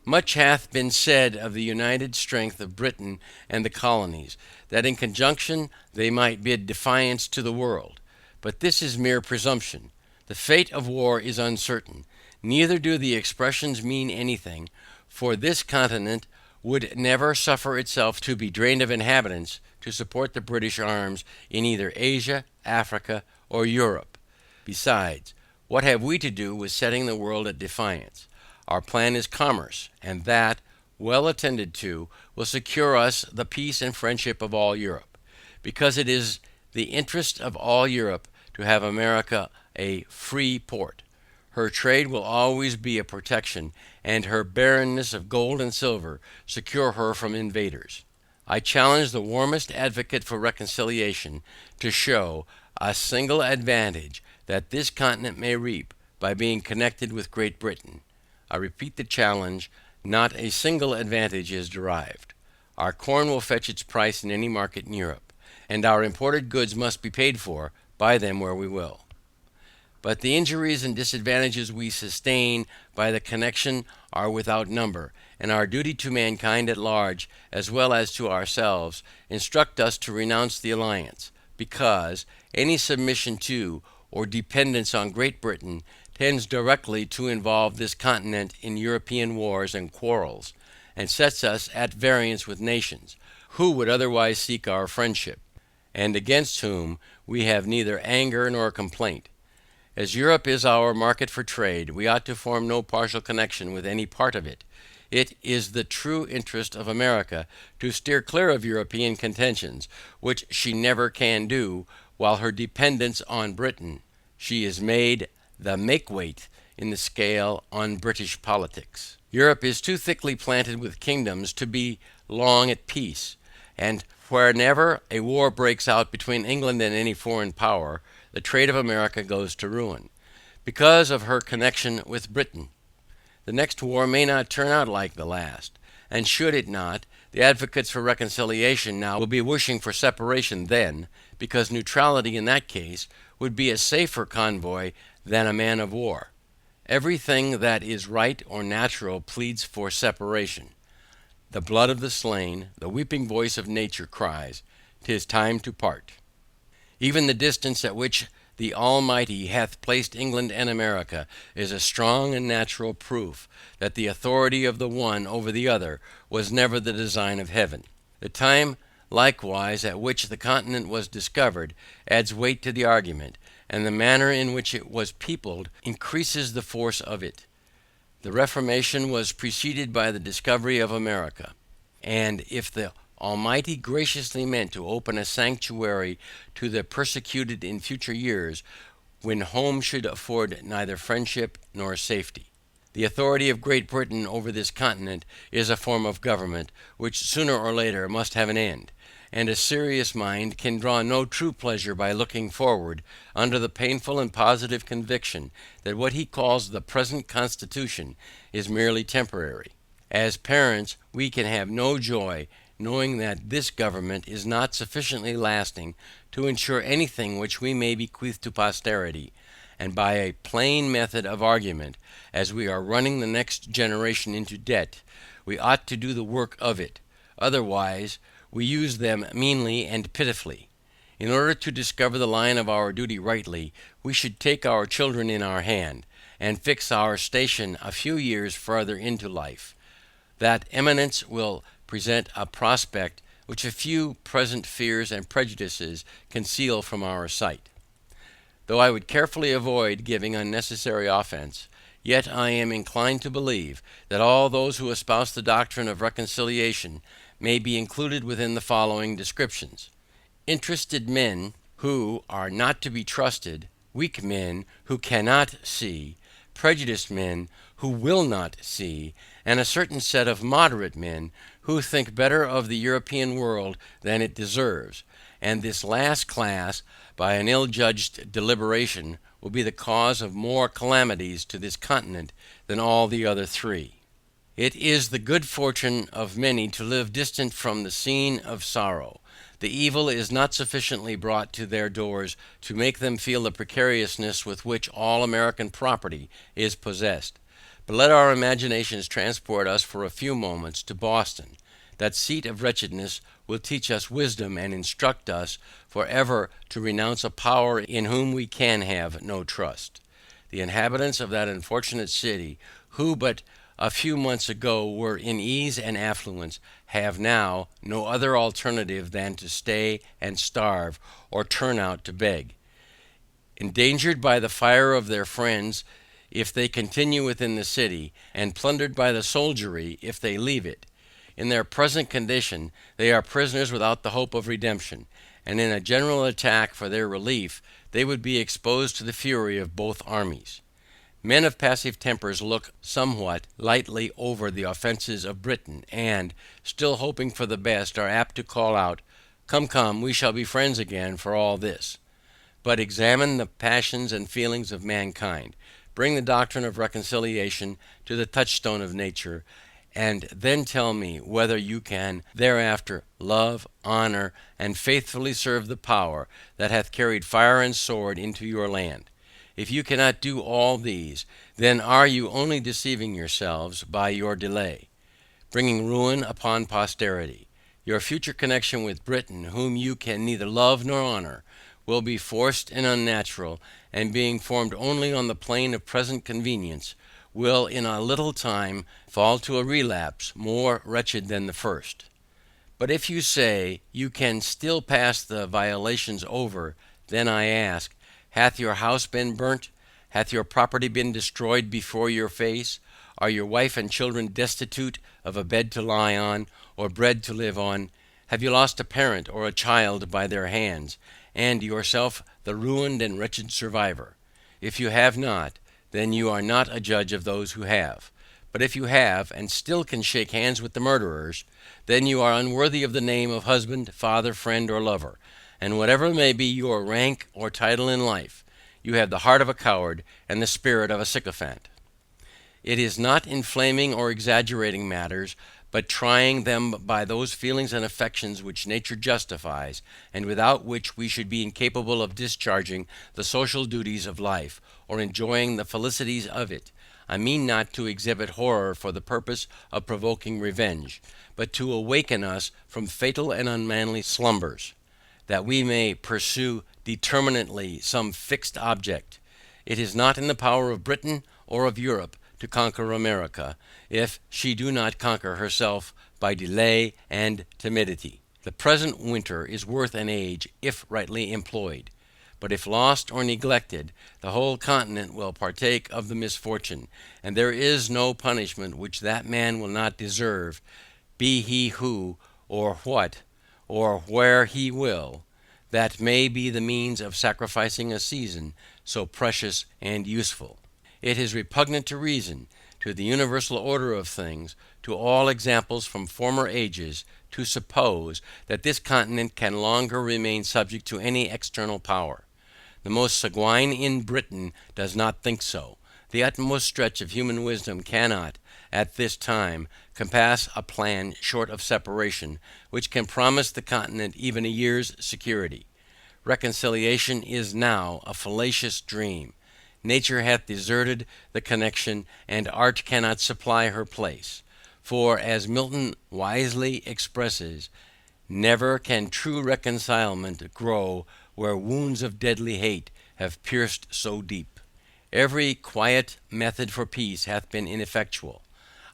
Much hath been said of the united strength of Britain and the colonies, that in conjunction they might bid defiance to the world. But this is mere presumption. The fate of war is uncertain, neither do the expressions mean anything, for this continent would never suffer itself to be drained of inhabitants to support the British arms in either Asia, Africa, or Europe. Besides, What have we to do with setting the world at defiance? Our plan is commerce, and that, well attended to, will secure us the peace and friendship of all Europe, because it is the interest of all Europe to have America a free port. Her trade will always be a protection, and her barrenness of gold and silver secure her from invaders. I challenge the warmest advocate for reconciliation to show a single advantage that this continent may reap by being connected with Great Britain. I repeat the challenge, not a single advantage is derived. Our corn will fetch its price in any market in Europe, and our imported goods must be paid for, buy them where we will. But the injuries and disadvantages we sustain by the connection are without number, and our duty to mankind at large, as well as to ourselves, instruct us to renounce the alliance, because any submission to, or dependence on Great Britain, tends directly to involve this continent in European wars and quarrels, and sets us at variance with nations, who would otherwise seek our friendship, and against whom we have neither anger nor complaint. As Europe is our market for trade, we ought to form no partial connection with any part of it. It is the true interest of America to steer clear of European contentions, which she never can do, while her dependence on Britain, she is made the make-weight in the scale on British politics. Europe is too thickly planted with kingdoms to be long at peace, and whenever a war breaks out between England and any foreign power, the trade of America goes to ruin, because of her connection with Britain. The next war may not turn out like the last, and should it not, the advocates for reconciliation now will be wishing for separation then, because neutrality in that case would be a safer convoy than a man of war. Everything that is right or natural pleads for separation. The blood of the slain, the weeping voice of nature cries, "'Tis time to part." Even the distance at which the Almighty hath placed England and America is a strong and natural proof that the authority of the one over the other was never the design of heaven. The time likewise at which the continent was discovered adds weight to the argument, and the manner in which it was peopled increases the force of it. The Reformation was preceded by the discovery of America, and if the Almighty graciously meant to open a sanctuary to the persecuted in future years, when home should afford neither friendship nor safety. The authority of Great Britain over this continent is a form of government, which sooner or later must have an end, and a serious mind can draw no true pleasure by looking forward, under the painful and positive conviction that what he calls the present constitution is merely temporary. As parents, we can have no joy knowing that this government is not sufficiently lasting to ensure anything which we may bequeath to posterity, and by a plain method of argument, as we are running the next generation into debt, we ought to do the work of it, otherwise we use them meanly and pitifully. In order to discover the line of our duty rightly, we should take our children in our hand, and fix our station a few years farther into life. That eminence will present a prospect which a few present fears and prejudices conceal from our sight. Though I would carefully avoid giving unnecessary offense, yet I am inclined to believe that all those who espouse the doctrine of reconciliation may be included within the following descriptions: interested men who are not to be trusted, weak men who cannot see, prejudiced men who will not see, and a certain set of moderate men who think better of the European world than it deserves, and this last class, by an ill-judged deliberation, will be the cause of more calamities to this continent than all the other three. It is the good fortune of many to live distant from the scene of sorrow. The evil is not sufficiently brought to their doors to make them feel the precariousness with which all American property is possessed. But let our imaginations transport us for a few moments to Boston. That seat of wretchedness will teach us wisdom and instruct us for ever to renounce a power in whom we can have no trust. The inhabitants of that unfortunate city, who but a few months ago were in ease and affluence, have now no other alternative than to stay and starve, or turn out to beg. endangered by the fire of their friends if they continue within the city, and plundered by the soldiery if they leave it. In their present condition they are prisoners without the hope of redemption, and in a general attack for their relief they would be exposed to the fury of both armies. Men of passive tempers look somewhat lightly over the offences of Britain, and, still hoping for the best, are apt to call out, "Come, come, we shall be friends again for all this." But examine the passions and feelings of mankind, bring the doctrine of reconciliation to the touchstone of nature, and then tell me whether you can thereafter love, honor, and faithfully serve the power that hath carried fire and sword into your land. If you cannot do all these, then are you only deceiving yourselves by your delay, bringing ruin upon posterity. Your future connection with Britain, whom you can neither love nor honor, will be forced and unnatural, and being formed only on the plane of present convenience, will in a little time fall to a relapse more wretched than the first. But if you say you can still pass the violations over, then I ask, hath your house been burnt? Hath your property been destroyed before your face? Are your wife and children destitute of a bed to lie on, or bread to live on? Have you lost a parent or a child by their hands, and yourself the ruined and wretched survivor? If you have not, then you are not a judge of those who have. But if you have, and still can shake hands with the murderers, then you are unworthy of the name of husband, father, friend, or lover, and whatever may be your rank or title in life, you have the heart of a coward and the spirit of a sycophant. It is not inflaming or exaggerating matters, but trying them by those feelings and affections which nature justifies, and without which we should be incapable of discharging the social duties of life, or enjoying the felicities of it. I mean not to exhibit horror for the purpose of provoking revenge, but to awaken us from fatal and unmanly slumbers, that we may pursue determinately some fixed object. It is not in the power of Britain or of Europe to conquer America, if she do not conquer herself by delay and timidity. The present winter is worth an age if rightly employed, but if lost or neglected, the whole continent will partake of the misfortune, and there is no punishment which that man will not deserve, be he who, or what, or where he will, that may be the means of sacrificing a season so precious and useful. It is repugnant to reason, to the universal order of things, to all examples from former ages, to suppose that this continent can longer remain subject to any external power. The most sanguine in Britain does not think so. The utmost stretch of human wisdom cannot, at this time, compass a plan short of separation, which can promise the continent even a year's security. Reconciliation is now a fallacious dream. Nature hath deserted the connection, and art cannot supply her place. For, as Milton wisely expresses, never can true reconcilement grow where wounds of deadly hate have pierced so deep. Every quiet method for peace hath been ineffectual.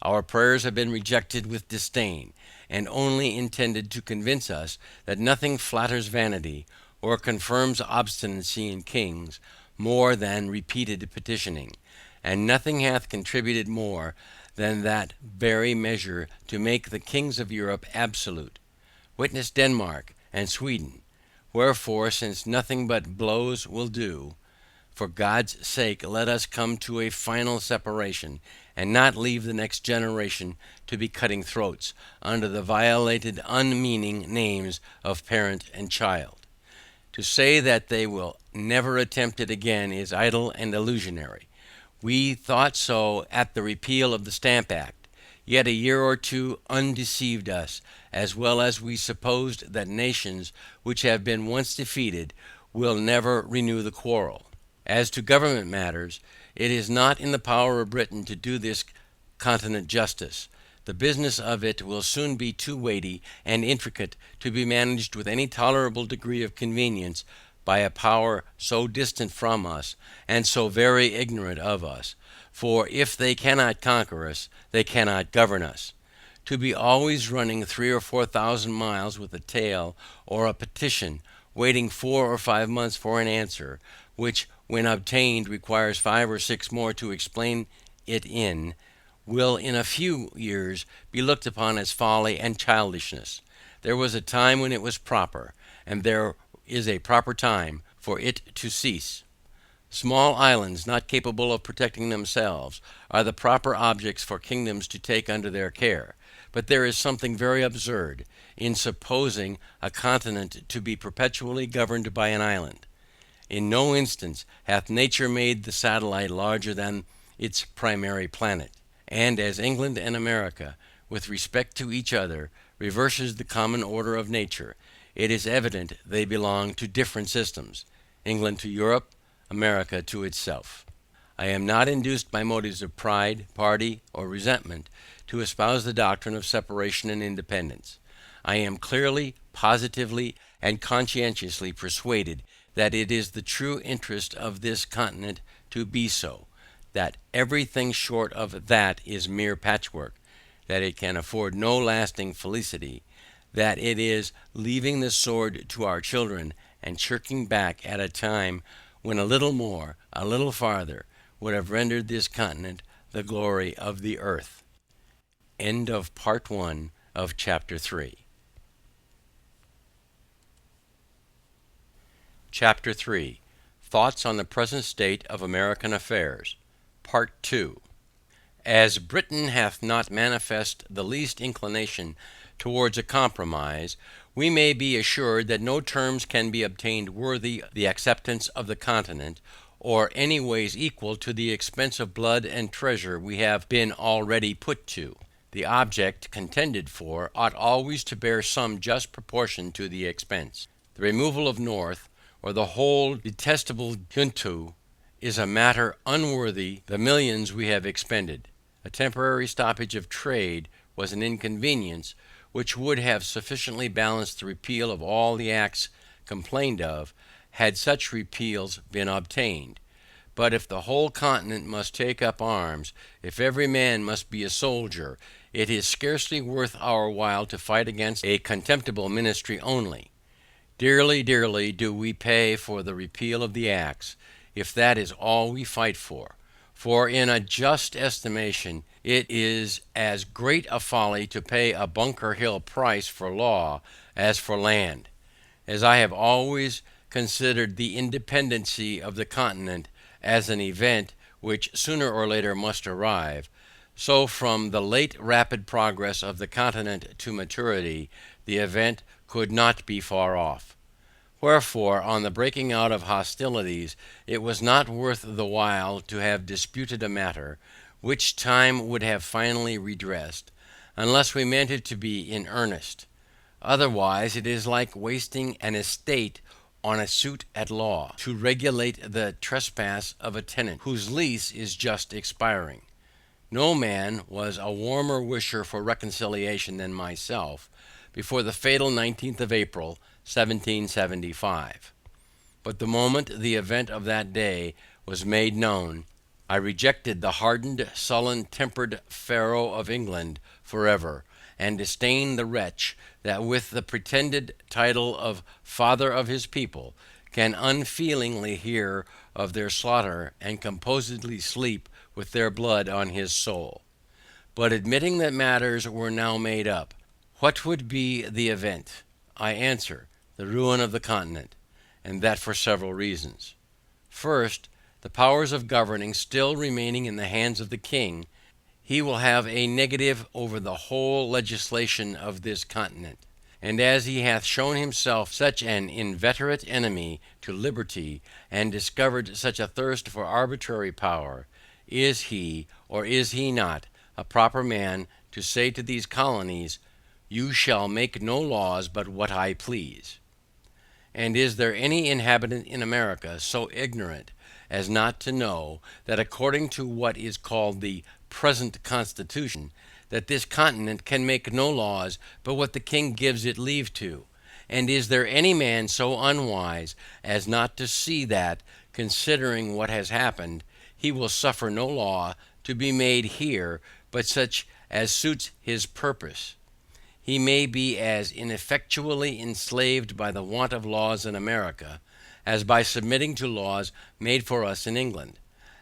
Our prayers have been rejected with disdain, and only intended to convince us that nothing flatters vanity, or confirms obstinacy in kings, more than repeated petitioning, and nothing hath contributed more than that very measure to make the kings of Europe absolute. Witness Denmark and Sweden. Wherefore, since nothing but blows will do, for God's sake let us come to a final separation, and not leave the next generation to be cutting throats under the violated unmeaning names of parent and child. To say that they will never attempt it again is idle and illusionary. We thought so at the repeal of the Stamp Act, yet a year or two undeceived us, as well as we supposed that nations which have been once defeated will never renew the quarrel. As to government matters, it is not in the power of Britain to do this continent justice. The business of it will soon be too weighty and intricate to be managed with any tolerable degree of convenience by a power so distant from us, and so very ignorant of us. For if they cannot conquer us, they cannot govern us. To be always running 3,000 or 4,000 miles with a tale or a petition, waiting 4 or 5 months for an answer, which when obtained requires 5 or 6 more to explain it in, will in a few years be looked upon as folly and childishness. There was a time when it was proper, and there is a proper time for it to cease. Small islands, not capable of protecting themselves, are the proper objects for kingdoms to take under their care. But there is something very absurd in supposing a continent to be perpetually governed by an island. In no instance hath nature made the satellite larger than its primary planet. And as England and America, with respect to each other, reverses the common order of nature, it is evident they belong to different systems. England to Europe, America to itself. I am not induced by motives of pride, party, or resentment to espouse the doctrine of separation and independence. I am clearly, positively, and conscientiously persuaded that it is the true interest of this continent to be so, that everything short of that is mere patchwork, that it can afford no lasting felicity, that it is leaving the sword to our children and shirking back at a time when a little more, a little farther, would have rendered this continent the glory of the earth. End of part 1 of chapter 3. Chapter 3. Thoughts on the present state of American affairs. Part 2. As Britain hath not manifest the least inclination towards a compromise, we may be assured that no terms can be obtained worthy the acceptance of the continent, or any ways equal to the expense of blood and treasure we have been already put to. The object contended for ought always to bear some just proportion to the expense. The removal of North, or the whole detestable junto, is a matter unworthy the millions we have expended. A temporary stoppage of trade was an inconvenience which would have sufficiently balanced the repeal of all the acts complained of, had such repeals been obtained. But if the whole continent must take up arms, if every man must be a soldier, it is scarcely worth our while to fight against a contemptible ministry only. Dearly, dearly do we pay for the repeal of the acts, if that is all we fight for. For in a just estimation, it is as great a folly to pay a Bunker Hill price for law as for land. As I have always considered the independency of the continent as an event which sooner or later must arrive, so from the late rapid progress of the continent to maturity, the event could not be far off. Wherefore, on the breaking out of hostilities, it was not worth the while to have disputed a matter, which time would have finally redressed, unless we meant it to be in earnest. Otherwise, it is like wasting an estate on a suit at law, to regulate the trespass of a tenant, whose lease is just expiring. No man was a warmer wisher for reconciliation than myself, before the fatal 19th of April, 1775. But the moment the event of that day was made known, I rejected the hardened, sullen tempered Pharaoh of England forever, and disdained the wretch that with the pretended title of father of his people can unfeelingly hear of their slaughter and composedly sleep with their blood on his soul. But admitting that matters were now made up, what would be the event? I answer, the ruin of the continent, and that for several reasons. First, the powers of governing still remaining in the hands of the king, he will have a negative over the whole legislation of this continent. And as he hath shown himself such an inveterate enemy to liberty, and discovered such a thirst for arbitrary power, is he, or is he not, a proper man to say to these colonies, you shall make no laws but what I please? And is there any inhabitant in America so ignorant as not to know that according to what is called the present Constitution, that this continent can make no laws but what the king gives it leave to? And is there any man so unwise as not to see that, considering what has happened, he will suffer no law to be made here but such as suits his purpose? he may be as ineffectually enslaved by the want of laws in America, as by submitting to laws made for us in England.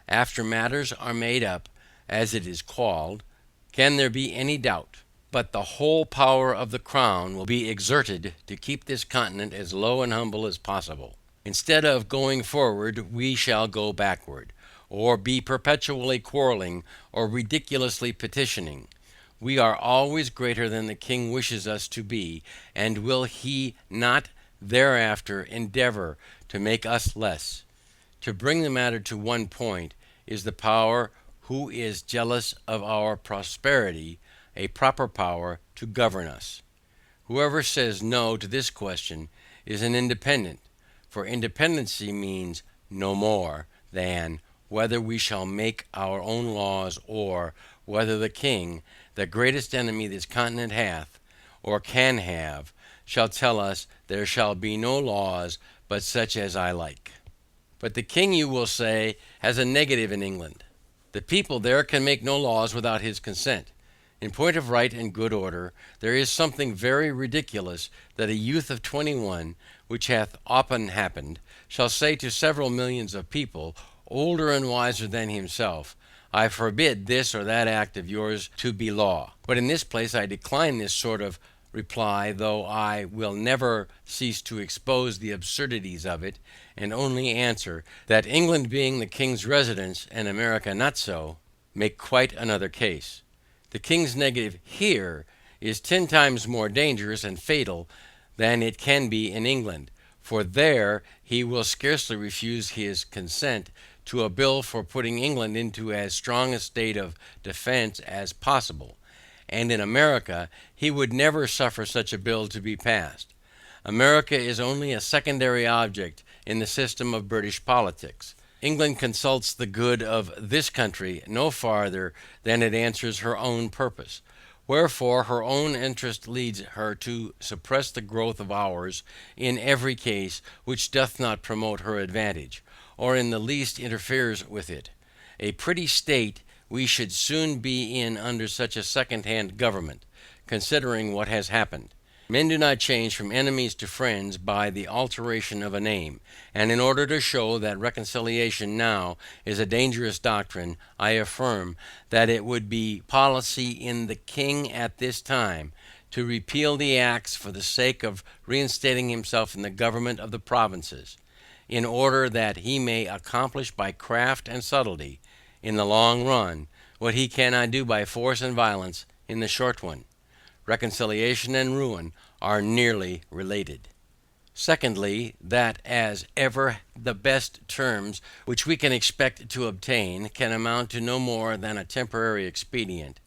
After matters are made up, as it is called, can there be any doubt but the whole power of the crown will be exerted to keep this continent as low and humble as possible? Instead of going forward, we shall go backward, or be perpetually quarreling or ridiculously petitioning. We are always greater than the king wishes us to be, and will he not thereafter endeavor to make us less? To bring the matter to one point, is the power who is jealous of our prosperity a proper power to govern us? Whoever says no to this question is an independent, for independency means no more than whether we shall make our own laws, or whether the king, the greatest enemy this continent hath, or can have, shall tell us there shall be no laws but such as I like. But the king, you will say, has a negative in England. The people there can make no laws without his consent. In point of right and good order, there is something very ridiculous that a youth of 21, which hath often happened, shall say to several millions of people, older and wiser than himself, I forbid this or that act of yours to be law. But in this place I decline this sort of reply, though I will never cease to expose the absurdities of it, and only answer, that England being the king's residence, and America not so, make quite another case. The king's negative here is 10 times more dangerous and fatal than it can be in England, for there he will scarcely refuse his consent to a bill for putting England into as strong a state of defense as possible, and in America he would never suffer such a bill to be passed. America is only a secondary object in the system of British politics. England consults the good of this country no farther than it answers her own purpose. Wherefore her own interest leads her to suppress the growth of ours in every case which doth not promote her advantage, or in the least interferes with it. A pretty state we should soon be in under such a second-hand government, considering what has happened. Men do not change from enemies to friends by the alteration of a name, and in order to show that reconciliation now is a dangerous doctrine, I affirm that it would be policy in the king at this time to repeal the acts for the sake of reinstating himself in the government of the provinces, in order that he may accomplish by craft and subtlety, in the long run, what he cannot do by force and violence in the short one. Reconciliation and ruin are nearly related. Secondly, that as ever the best terms which we can expect to obtain can amount to no more than a temporary expedient,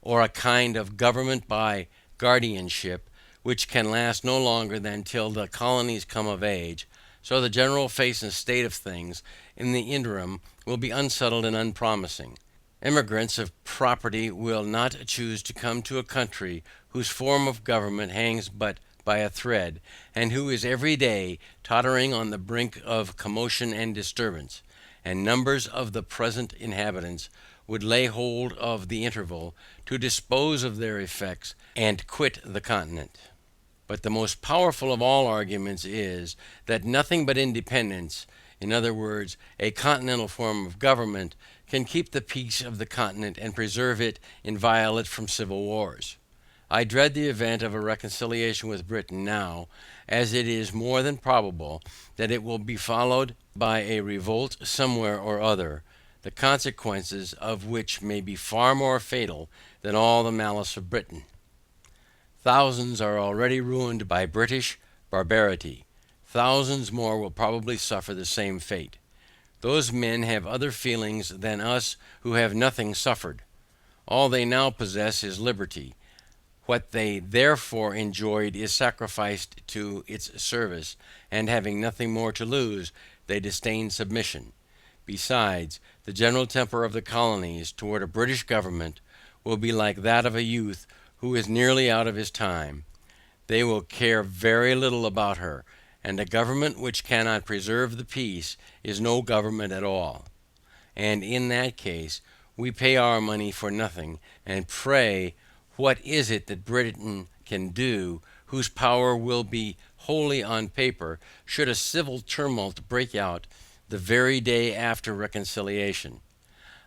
or a kind of government by guardianship, which can last no longer than till the colonies come of age, so the general face and state of things in the interim will be unsettled and unpromising. Emigrants of property will not choose to come to a country whose form of government hangs but by a thread, and who is every day tottering on the brink of commotion and disturbance, and numbers of the present inhabitants would lay hold of the interval to dispose of their effects and quit the continent. But the most powerful of all arguments is, that nothing but independence, in other words, a continental form of government, can keep the peace of the continent and preserve it inviolate from civil wars. I dread the event of a reconciliation with Britain now, as it is more than probable that it will be followed by a revolt somewhere or other, the consequences of which may be far more fatal than all the malice of Britain. Thousands are already ruined by British barbarity. Thousands more will probably suffer the same fate. Those men have other feelings than us who have nothing suffered. All they now possess is liberty. What they therefore enjoyed is sacrificed to its service, and having nothing more to lose, they disdain submission. Besides, the general temper of the colonies toward a British government will be like that of a youth who is nearly out of his time. They will care very little about her, and a government which cannot preserve the peace is no government at all. And in that case, we pay our money for nothing, and pray what is it that Britain can do, whose power will be wholly on paper, should a civil tumult break out the very day after reconciliation.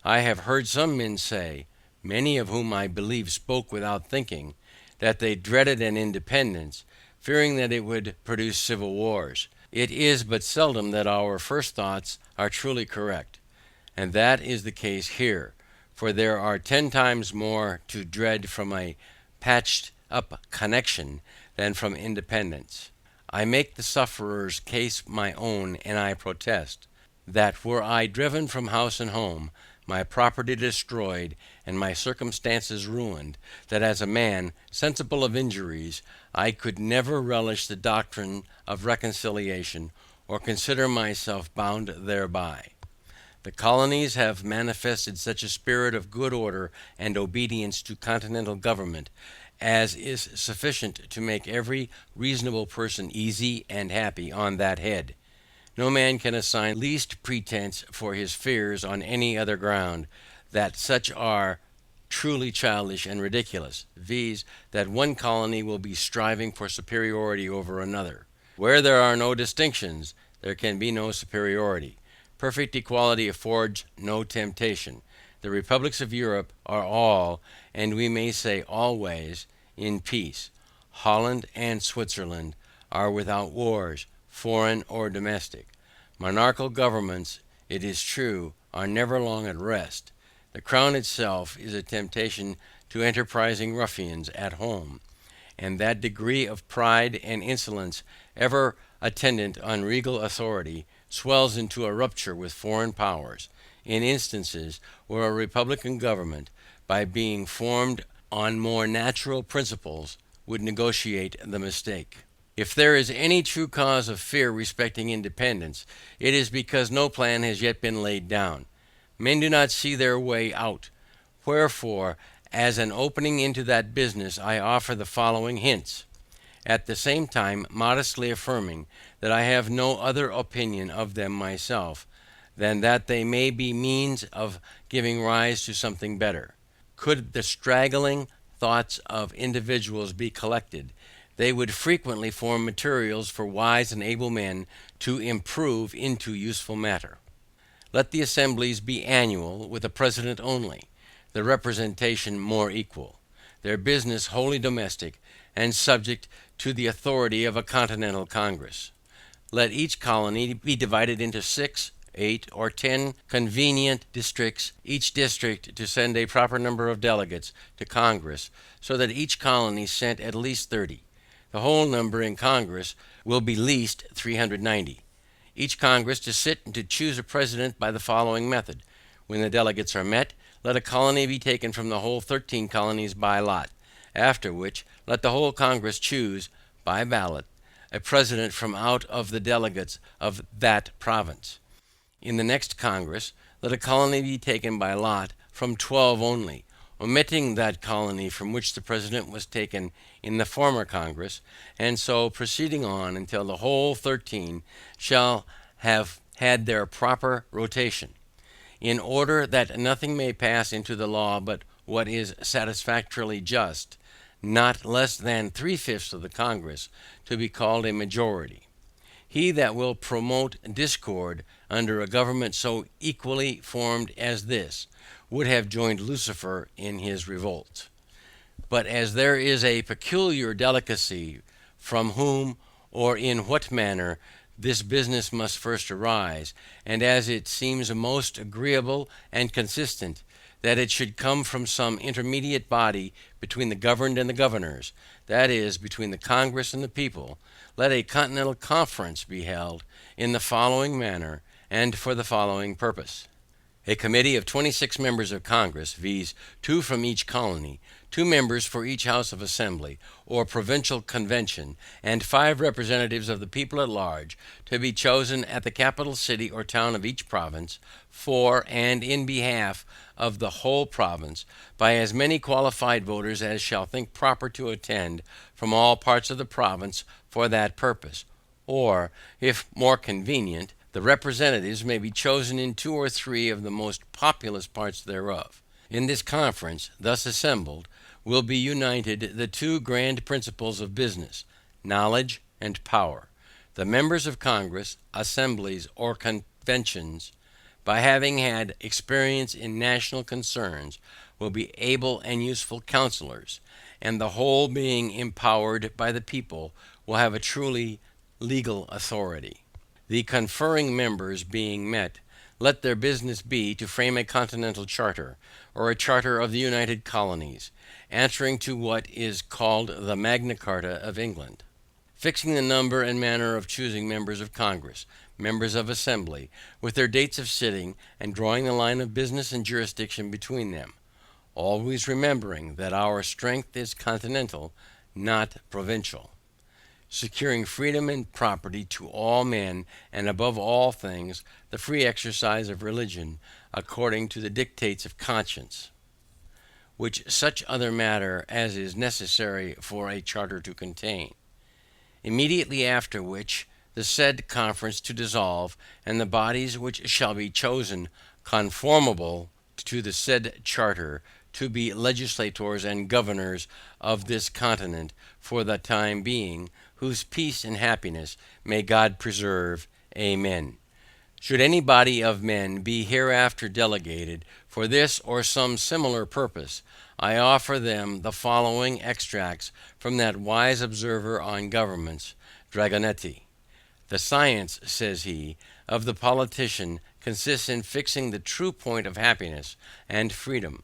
I have heard some men say, many of whom I believe spoke without thinking, that they dreaded an independence, fearing that it would produce civil wars. It is but seldom that our first thoughts are truly correct, and that is the case here, for there are 10 times more to dread from a patched up connection than from independence. I make the sufferer's case my own, and I protest, that were I driven from house and home, my property destroyed, and my circumstances ruined, that as a man sensible of injuries, I could never relish the doctrine of reconciliation, or consider myself bound thereby. The colonies have manifested such a spirit of good order and obedience to continental government, as is sufficient to make every reasonable person easy and happy on that head. No man can assign least pretence for his fears on any other ground, that such are truly childish and ridiculous, viz., that one colony will be striving for superiority over another. Where there are no distinctions, there can be no superiority. Perfect equality affords no temptation. The republics of Europe are all, and we may say always, in peace. Holland and Switzerland are without wars, foreign or domestic. Monarchical governments, it is true, are never long at rest. The crown itself is a temptation to enterprising ruffians at home, and that degree of pride and insolence ever attendant on regal authority swells into a rupture with foreign powers, in instances where a republican government, by being formed on more natural principles, would negotiate the mistake. If there is any true cause of fear respecting independence, it is because no plan has yet been laid down. Men do not see their way out. Wherefore, as an opening into that business, I offer the following hints, at the same time modestly affirming that I have no other opinion of them myself, than that they may be means of giving rise to something better. Could the straggling thoughts of individuals be collected, they would frequently form materials for wise and able men to improve into useful matter. Let the assemblies be annual, with a president only, the representation more equal, their business wholly domestic, and subject to the authority of a continental congress. Let each colony be divided into 6, 8, or 10 convenient districts, each district to send a proper number of delegates to Congress, so that each colony sent at least 30. The whole number in Congress will be least 390. Each Congress to sit and to choose a president by the following method. When the delegates are met, let a colony be taken from the whole 13 colonies by lot, after which let the whole Congress choose, by ballot, a president from out of the delegates of that province. In the next Congress, let a colony be taken by lot from 12 only, omitting that colony from which the president was taken in the former Congress, and so proceeding on until the whole 13 shall have had their proper rotation. In order that nothing may pass into the law but what is satisfactorily just, not less than 3/5 of the Congress to be called a majority. He that will promote discord under a government so equally formed as this, would have joined Lucifer in his revolt. But as there is a peculiar delicacy from whom or in what manner this business must first arise, and as it seems most agreeable and consistent that it should come from some intermediate body between the governed and the governors, that is, between the Congress and the people, let a continental conference be held in the following manner, and for the following purpose. A committee of 26 members of Congress, viz., 2 from each colony, 2 members for each house of assembly, or provincial convention, and 5 representatives of the people at large, to be chosen at the capital city or town of each province, for and in behalf of the whole province, by as many qualified voters as shall think proper to attend from all parts of the province for that purpose, or, if more convenient, the representatives may be chosen in 2 or 3 of the most populous parts thereof. In this conference, thus assembled, will be united the two grand principles of business, knowledge and power. The members of Congress, assemblies, or conventions, by having had experience in national concerns, will be able and useful counselors, and the whole being empowered by the people, will have a truly legal authority. The conferring members being met, let their business be to frame a continental charter, or a charter of the United Colonies, answering to what is called the Magna Carta of England, fixing the number and manner of choosing members of Congress, members of Assembly, with their dates of sitting, and drawing the line of business and jurisdiction between them, always remembering that our strength is continental, not provincial, securing freedom and property to all men, and above all things the free exercise of religion according to the dictates of conscience, which such other matter as is necessary for a charter to contain. Immediately after which, the said conference to dissolve, and the bodies which shall be chosen conformable to the said charter to be legislators and governors of this continent for the time being, whose peace and happiness may God preserve. Amen. Should any body of men be hereafter delegated for this or some similar purpose, I offer them the following extracts from that wise observer on governments, Dragonetti. The science, says he, of the politician consists in fixing the true point of happiness and freedom.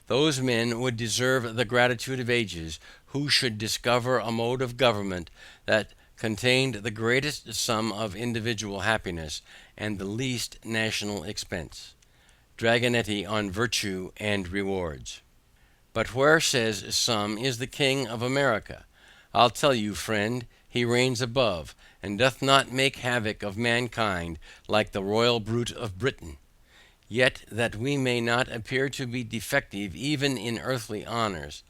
Those men would deserve the gratitude of ages who should discover a mode of government that contained the greatest sum of individual happiness and the least national expense. Dragonetti on Virtue and Rewards. But where, says some, is the King of America? I'll tell you, friend, he reigns above, and doth not make havoc of mankind like the royal brute of Britain. Yet, that we may not appear to be defective even in earthly honors,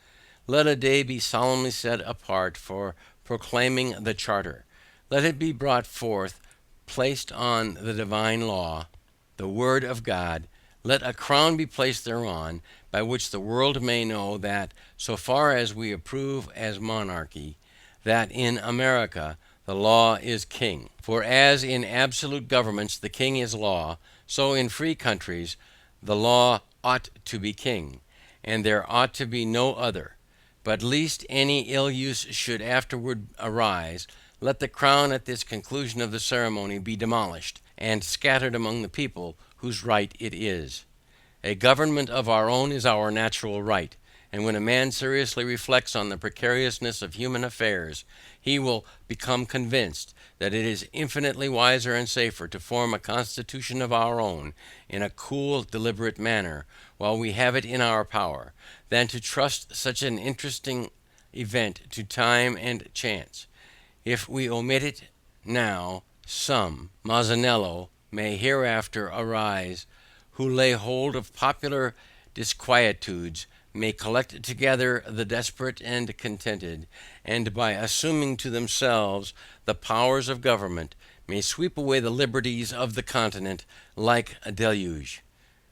let a day be solemnly set apart for proclaiming the charter. Let it be brought forth, placed on the divine law, the word of God. Let a crown be placed thereon, by which the world may know that, so far as we approve as monarchy, that in America the law is king. For as in absolute governments the king is law, so in free countries the law ought to be king, and there ought to be no other. But lest any ill use should afterward arise, let the crown at this conclusion of the ceremony be demolished, and scattered among the people whose right it is. A government of our own is our natural right, and when a man seriously reflects on the precariousness of human affairs, he will become convinced that it is infinitely wiser and safer to form a constitution of our own, in a cool, deliberate manner, while we have it in our power, than to trust such an interesting event to time and chance. If we omit it now, some Mazzanello may hereafter arise, who lay hold of popular disquietudes, may collect together the desperate and contented, and by assuming to themselves the powers of government, may sweep away the liberties of the continent like a deluge.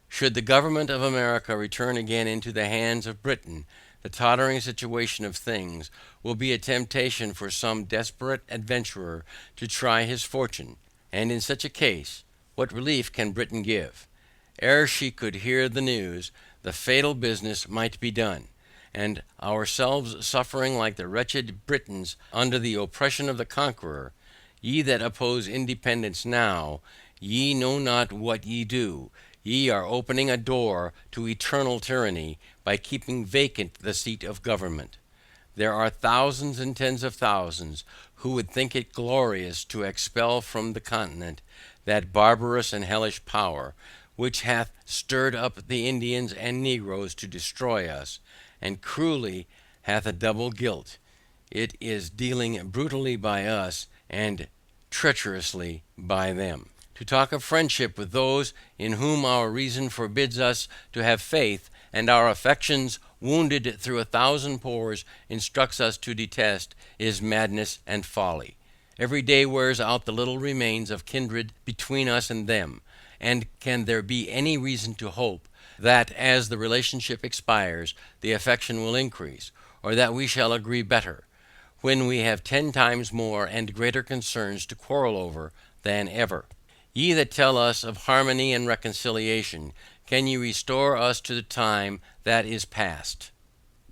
Should the government of America return again into the hands of Britain, the tottering situation of things will be a temptation for some desperate adventurer to try his fortune, and in such a case, what relief can Britain give? Ere she could hear the news, the fatal business might be done, and ourselves suffering like the wretched Britons under the oppression of the conqueror. Ye that oppose independence now, ye know not what ye do. Ye are opening a door to eternal tyranny by keeping vacant the seat of government. There are thousands and tens of thousands who would think it glorious to expel from the continent that barbarous and hellish power, which hath stirred up the Indians and Negroes to destroy us, and cruelly hath a double guilt. It is dealing brutally by us, and treacherously by them. To talk of friendship with those in whom our reason forbids us to have faith, and our affections, wounded through 1,000 pores, instructs us to detest, is madness and folly. Every day wears out the little remains of kindred between us and them, and can there be any reason to hope that as the relationship expires, the affection will increase, or that we shall agree better, when we have 10 times more and greater concerns to quarrel over than ever. Ye that tell us of harmony and reconciliation, can ye restore us to the time that is past?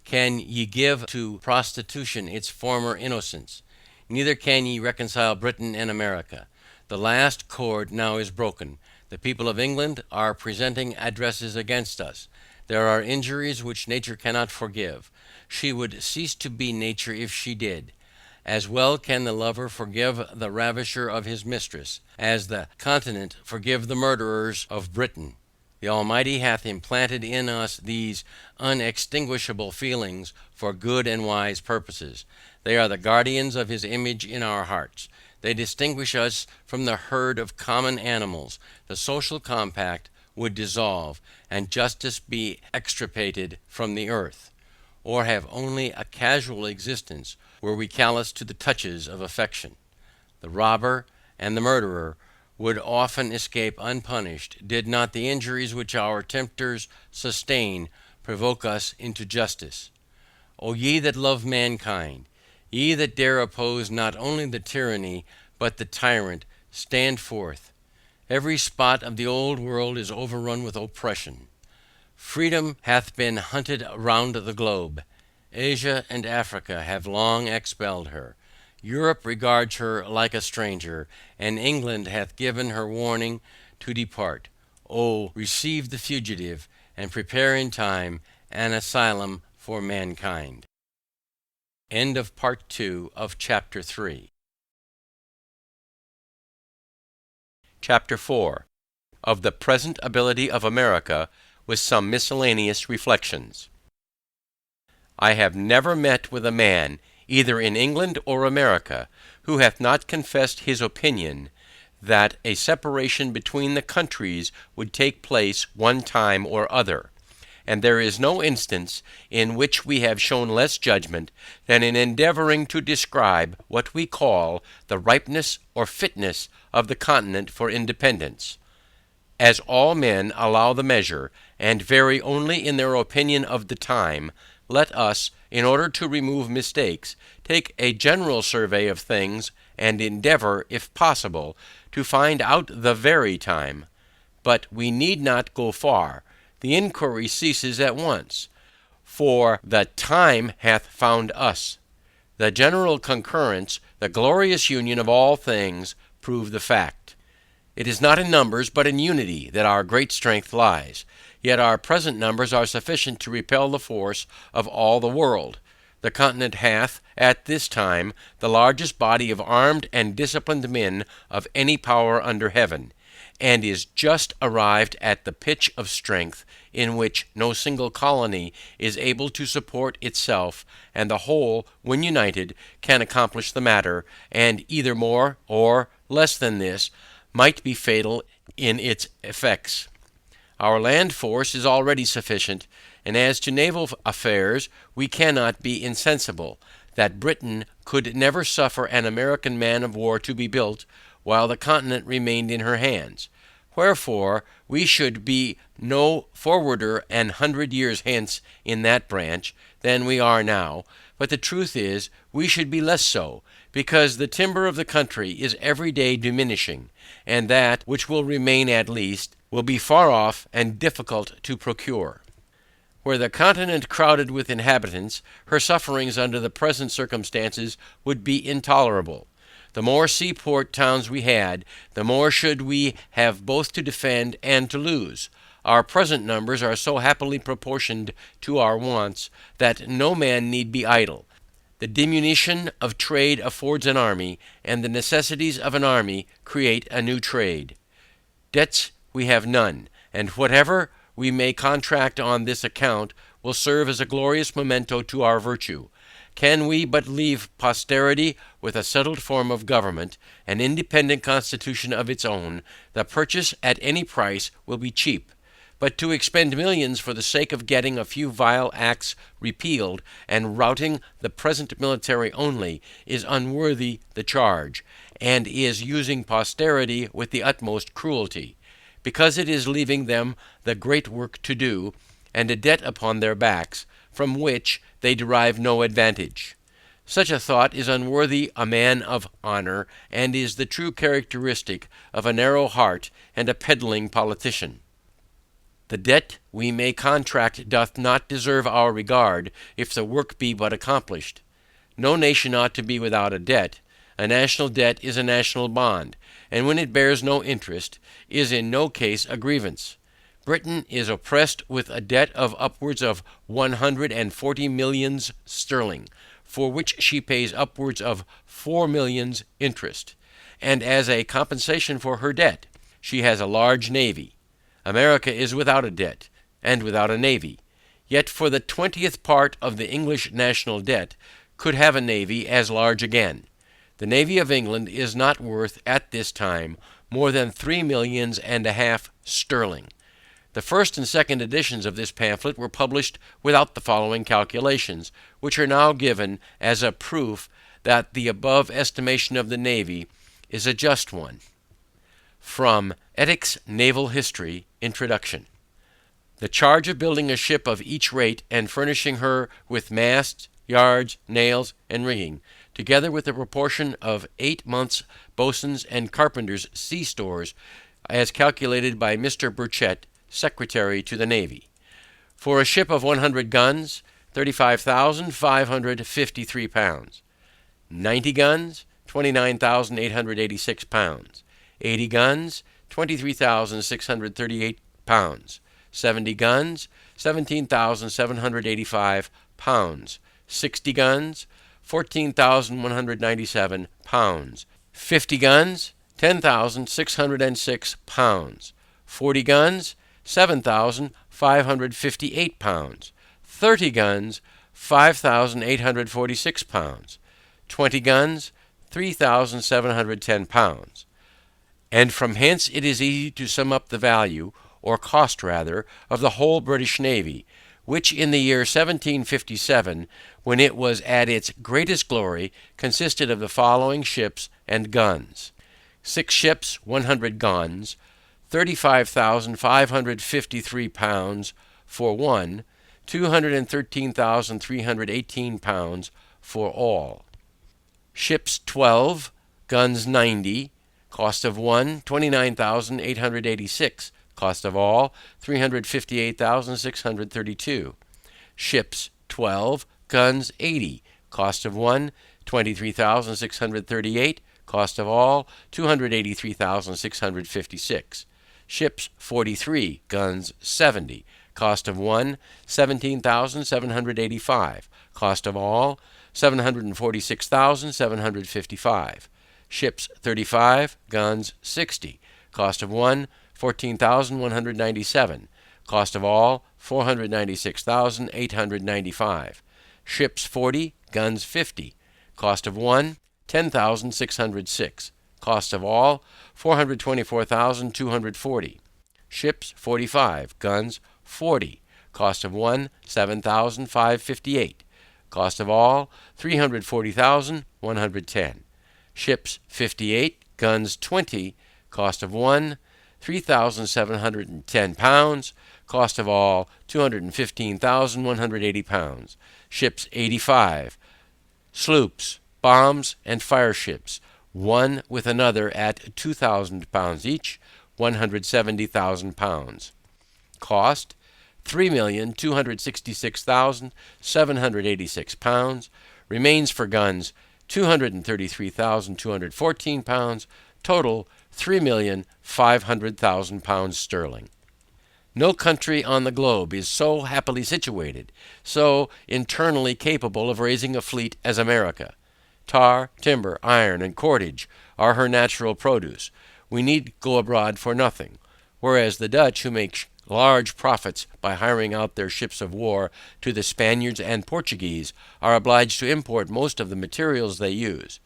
Can ye give to prostitution its former innocence? Neither can ye reconcile Britain and America. The last cord now is broken. The people of England are presenting addresses against us. There are injuries which nature cannot forgive. She would cease to be nature if she did. As well can the lover forgive the ravisher of his mistress, as the continent forgive the murderers of Britain. The Almighty hath implanted in us these unextinguishable feelings for good and wise purposes. They are the guardians of his image in our hearts. They distinguish us from the herd of common animals. The social compact would dissolve, and justice be extirpated from the earth, or have only a casual existence, were we callous to the touches of affection. The robber and the murderer would often escape unpunished, did not the injuries which our tempters sustain provoke us into justice. O ye that love mankind, ye that dare oppose not only the tyranny, but the tyrant, stand forth. Every spot of the old world is overrun with oppression. Freedom hath been hunted round the globe. Asia and Africa have long expelled her. Europe regards her like a stranger, and England hath given her warning to depart. O, receive the fugitive, and prepare in time an asylum for mankind. End of Part 2 of Chapter 3. Chapter 4. Of the present ability of America, with some miscellaneous reflections. I have never met with a man, either in England or America, who hath not confessed his opinion that a separation between the countries would take place one time or other, and there is no instance in which we have shown less judgment than in endeavouring to describe what we call the ripeness or fitness of the continent for independence. As all men allow the measure, and vary only in their opinion of the time, let us, in order to remove mistakes, take a general survey of things, and endeavour, if possible, to find out the very time. But we need not go far. The inquiry ceases at once, for the time hath found us. The general concurrence, the glorious union of all things, prove the fact. It is not in numbers, but in unity, that our great strength lies. Yet our present numbers are sufficient to repel the force of all the world. The continent hath, at this time, the largest body of armed and disciplined men of any power under heaven, and is just arrived at the pitch of strength in which no single colony is able to support itself, and the whole, when united, can accomplish the matter, and either more or less than this might be fatal in its effects. Our land force is already sufficient, and as to naval affairs, we cannot be insensible, that Britain could never suffer an American man of war to be built, while the continent remained in her hands. Wherefore, we should be no forwarder an 100 years hence in that branch, than we are now, but the truth is, we should be less so, because the timber of the country is every day diminishing, and that, which will remain at least, will be far off and difficult to procure. Were the continent crowded with inhabitants, her sufferings under the present circumstances would be intolerable. The more seaport towns we had, the more should we have both to defend and to lose. Our present numbers are so happily proportioned to our wants, that no man need be idle. The diminution of trade affords an army, and the necessities of an army create a new trade. Debts we have none, and whatever we may contract on this account will serve as a glorious memento to our virtue. Can we but leave posterity with a settled form of government, an independent constitution of its own, the purchase at any price will be cheap. But to expend millions for the sake of getting a few vile acts repealed, and routing the present military only, is unworthy the charge, and is using posterity with the utmost cruelty. because it is leaving them the great work to do, and a debt upon their backs, from which they derive no advantage. Such a thought is unworthy a man of honor, and is the true characteristic of a narrow heart and a peddling politician. The debt we may contract doth not deserve our regard, if the work be but accomplished. No nation ought to be without a debt. A national debt is a national bond, and when it bears no interest, is in no case a grievance. Britain is oppressed with a debt of upwards of 140 millions sterling, for which she pays upwards of 4 millions interest, and as a compensation for her debt, she has a large navy. America is without a debt, and without a navy, yet for the 20th part of the English national debt, could have a navy as large again. The navy of England is not worth, at this time, more than 3 millions and a half sterling. The first and second editions of this pamphlet were published without the following calculations, which are now given as a proof that the above estimation of the navy is a just one. From Ethics Naval History, Introduction. The charge of building a ship of each rate, and furnishing her with masts, yards, nails, and rigging, together with the proportion of 8 months' boatswain's and carpenter's sea stores, as calculated by Mr. Burchett, Secretary to the Navy. For a ship of 100 guns, 35,553 pounds. 90 guns, 29,886 pounds. 80 guns, 23,638 pounds. 70 guns, 17,785 pounds. 60 guns, 14,197 pounds. 50 guns, 10,606 pounds. 40 guns, 7,558 pounds. 30 guns, 5,846 pounds. 20 guns, 3,710 pounds. And from hence it is easy to sum up the value, or cost rather, of the whole British Navy, which in the year 1757, when it was at its greatest glory, consisted of the following ships and guns: 6 ships, 100 guns, 35,553 pounds for one, 213,318 pounds for all. Ships 12, guns 90, cost of one, 29,886, cost of all, 358,632. Ships 12, guns 80, cost of one, 23,638, cost of all, 283,656. Ships 43, guns 70, cost of one, 17,785, cost of all, 746,755. Ships 35, guns 60, cost of one, 14,197, cost of all, 496,895. Ships 40, guns 50, cost of one, 10,606, cost of all, 424,240. Ships 45, guns 40, cost of one, 7,558, cost of all, 340,110. Ships 58, guns 20, cost of one, 3,710 pounds, cost of all, 215,180 pounds. Ships 85, sloops, bombs, and fire ships, one with another at 2,000 pounds each, 170,000 pounds. Cost, 3,266,786 pounds. Remains for guns, 233,214 pounds. Total, 3,500,000 pounds sterling. No country on the globe is so happily situated, so internally capable of raising a fleet as America. Tar, timber, iron, and cordage are her natural produce. We need go abroad for nothing. Whereas the Dutch, who make large profits by hiring out their ships of war to the Spaniards and Portuguese, are obliged to import most of the materials they use.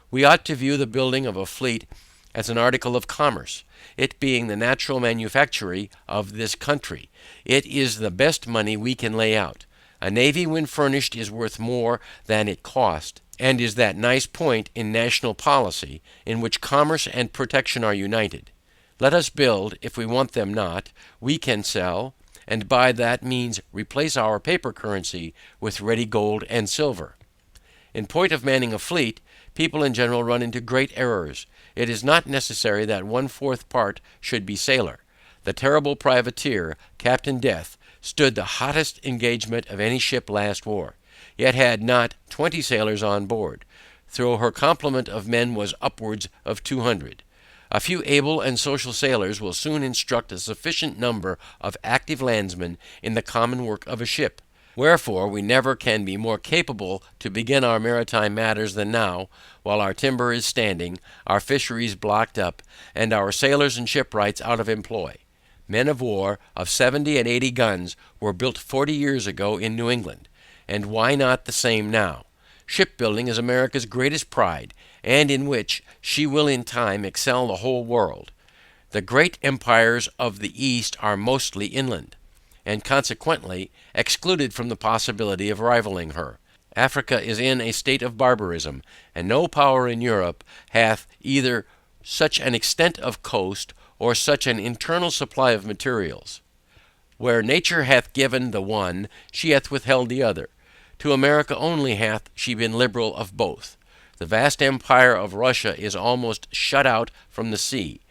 We ought to view the building of a fleet as an article of commerce, it being the natural manufactory of this country. It is the best money we can lay out. A navy when furnished is worth more than it cost, and is that nice point in national policy in which commerce and protection are united. Let us build, if we want them not, we can sell, and by that means replace our paper currency with ready gold and silver. In point of manning a fleet, people in general run into great errors. It is not necessary that 1/4 part should be sailor. The terrible privateer, Captain Death, stood the hottest engagement of any ship last war, yet had not 20 sailors on board, though her complement of men was upwards of 200. A few able and social sailors will soon instruct a sufficient number of active landsmen in the common work of a ship. Wherefore we never can be more capable to begin our maritime matters than now, while our timber is standing, our fisheries blocked up, and our sailors and shipwrights out of employ. Men of war of 70 and 80 guns were built 40 years ago in New England, and why not the same now? Shipbuilding is America's greatest pride, and in which she will in time excel the whole world. The great empires of the East are mostly inland, and consequently excluded from the possibility of rivaling her. Africa is in a state of barbarism, and no power in Europe hath either such an extent of coast or such an internal supply of materials. Where nature hath given the one, she hath withheld the other. To America only hath she been liberal of both. The vast empire of Russia is almost shut out from the sea,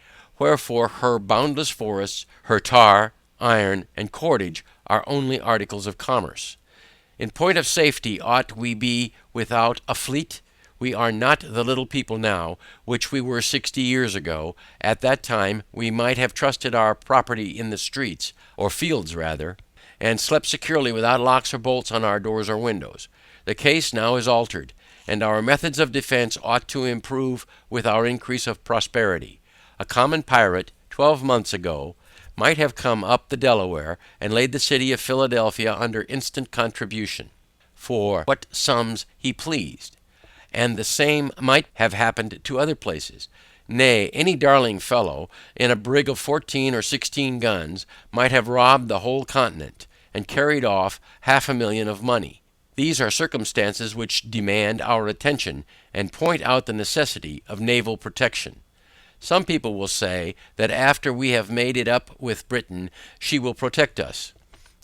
wherefore her boundless forests, her tar, iron, and cordage are only articles of commerce. In point of safety, ought we be without a fleet? We are not the little people now, which we were 60 years ago. At that time we might have trusted our property in the streets, or fields rather, and slept securely without locks or bolts on our doors or windows. The case now is altered, and our methods of defense ought to improve with our increase of prosperity. A common pirate, 12 months ago, might have come up the Delaware and laid the city of Philadelphia under instant contribution, for what sums he pleased, and the same might have happened to other places. Nay, any darling fellow, in a brig of 14 or 16 guns, might have robbed the whole continent, and carried off 500,000 of money. These are circumstances which demand our attention, and point out the necessity of naval protection. Some people will say, that after we have made it up with Britain, she will protect us.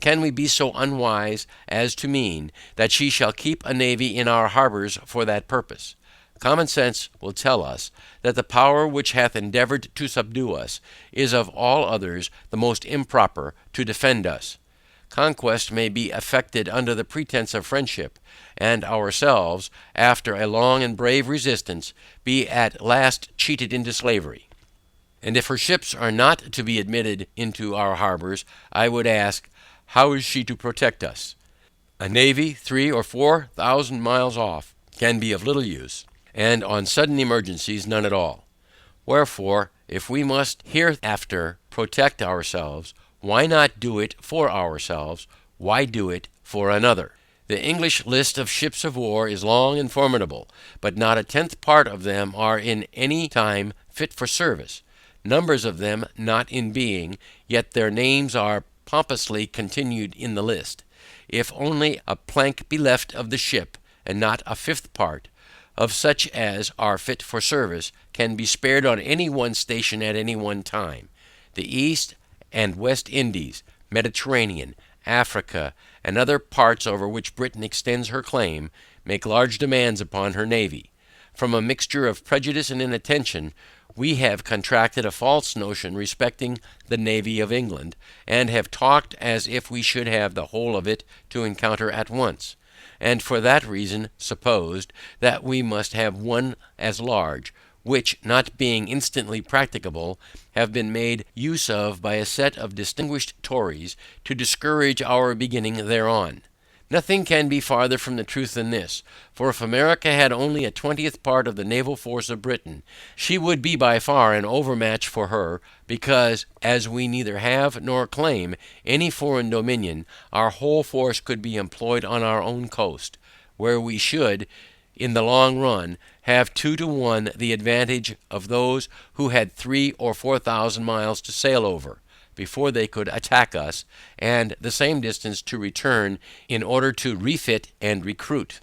Can we be so unwise as to mean, that she shall keep a navy in our harbors for that purpose? Common sense will tell us, that the power which hath endeavored to subdue us, is of all others the most improper to defend us. Conquest may be effected under the pretence of friendship, and ourselves, after a long and brave resistance, be at last cheated into slavery. And if her ships are not to be admitted into our harbors, I would ask, how is she to protect us? A navy 3,000 or 4,000 miles off can be of little use, and on sudden emergencies none at all. Wherefore, if we must hereafter protect ourselves, why not do it for ourselves? Why do it for another? The English list of ships of war is long and formidable, but not a 10th part of them are in any time fit for service. Numbers of them not in being, yet their names are pompously continued in the list. If only a plank be left of the ship, and not a 5th part, of such as are fit for service, can be spared on any one station at any one time, the East and West Indies, Mediterranean, Africa, and other parts over which Britain extends her claim, make large demands upon her navy. From a mixture of prejudice and inattention, we have contracted a false notion respecting the navy of England, and have talked as if we should have the whole of it to encounter at once, and for that reason supposed that we must have one as large, which, not being instantly practicable, have been made use of by a set of distinguished Tories to discourage our beginning thereon. Nothing can be farther from the truth than this, for if America had only a 20th part of the naval force of Britain, she would be by far an overmatch for her, because, as we neither have nor claim any foreign dominion, our whole force could be employed on our own coast, where we should, in the long run, have 2 to 1 the advantage of those who had 3,000 or 4,000 miles to sail over, before they could attack us, and the same distance to return in order to refit and recruit.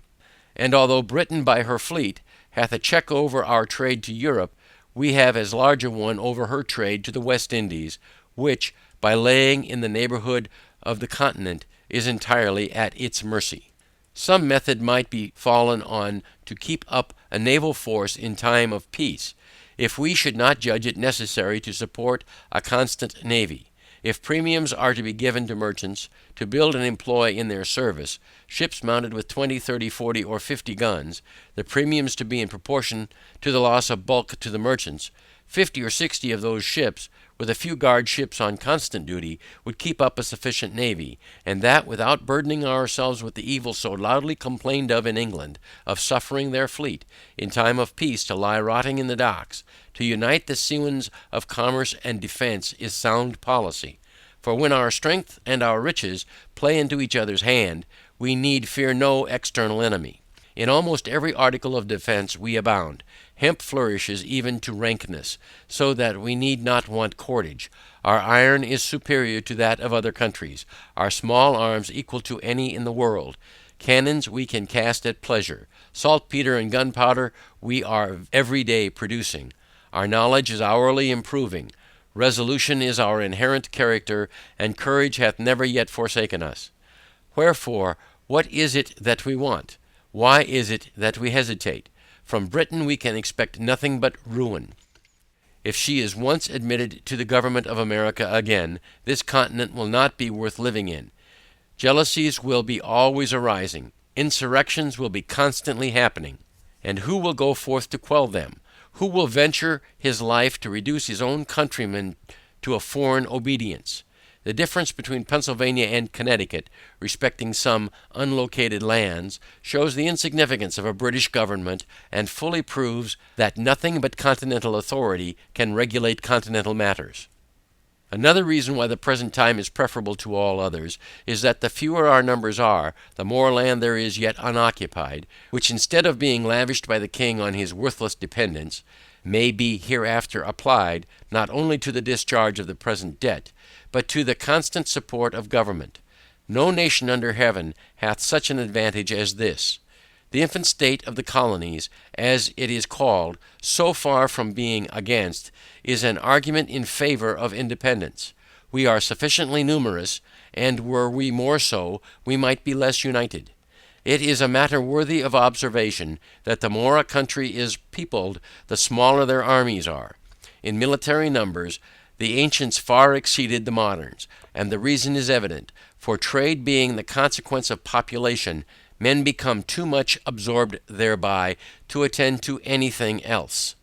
And although Britain by her fleet hath a check over our trade to Europe, we have as large a one over her trade to the West Indies, which, by laying in the neighborhood of the continent, is entirely at its mercy. Some method might be fallen on to keep up a naval force in time of peace, if we should not judge it necessary to support a constant navy. If premiums are to be given to merchants to build and employ in their service ships mounted with 20, 30, 40, or 50 guns, the premiums to be in proportion to the loss of bulk to the merchants, 50 or 60 of those ships, with a few guard ships on constant duty, would keep up a sufficient navy, and that without burdening ourselves with the evil so loudly complained of in England, of suffering their fleet, in time of peace, to lie rotting in the docks. To unite the seamen of commerce and defense is sound policy. For when our strength and our riches play into each other's hand, we need fear no external enemy. In almost every article of defense we abound. Hemp flourishes even to rankness, so that we need not want cordage. Our iron is superior to that of other countries. Our small arms equal to any in the world. Cannons we can cast at pleasure. Saltpetre and gunpowder we are every day producing. Our knowledge is hourly improving. Resolution is our inherent character, and courage hath never yet forsaken us. Wherefore, what is it that we want? Why is it that we hesitate? From Britain we can expect nothing but ruin. If she is once admitted to the government of America again, this continent will not be worth living in. Jealousies will be always arising. Insurrections will be constantly happening. And who will go forth to quell them? Who will venture his life to reduce his own countrymen to a foreign obedience? The difference between Pennsylvania and Connecticut, respecting some unlocated lands, shows the insignificance of a British government, and fully proves that nothing but continental authority can regulate continental matters. Another reason why the present time is preferable to all others, is that the fewer our numbers are, the more land there is yet unoccupied, which instead of being lavished by the king on his worthless dependents, may be hereafter applied, not only to the discharge of the present debt, but to the constant support of government. No nation under heaven hath such an advantage as this. The infant state of the colonies, as it is called, so far from being against, is an argument in favor of independence. We are sufficiently numerous, and were we more so, we might be less united. It is a matter worthy of observation, that the more a country is peopled, the smaller their armies are. In military numbers, the ancients far exceeded the moderns, and the reason is evident, for trade being the consequence of population, men become too much absorbed thereby to attend to anything else.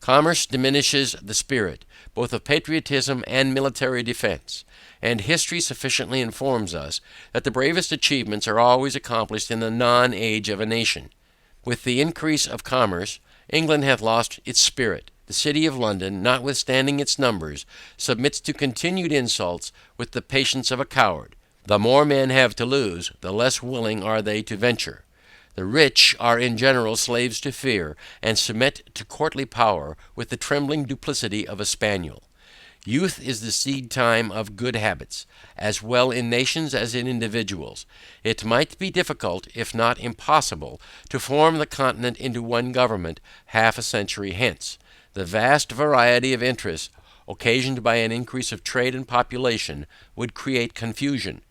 Commerce diminishes the spirit, both of patriotism and military defense, and history sufficiently informs us, that the bravest achievements are always accomplished in the non-age of a nation. With the increase of commerce, England hath lost its spirit. The city of London, notwithstanding its numbers, submits to continued insults with the patience of a coward. The more men have to lose, the less willing are they to venture. The rich are in general slaves to fear, and submit to courtly power with the trembling duplicity of a spaniel. Youth is the seed time of good habits, as well in nations as in individuals. It might be difficult, if not impossible, to form the continent into one government half a century hence. The vast variety of interests, occasioned by an increase of trade and population, would create confusion.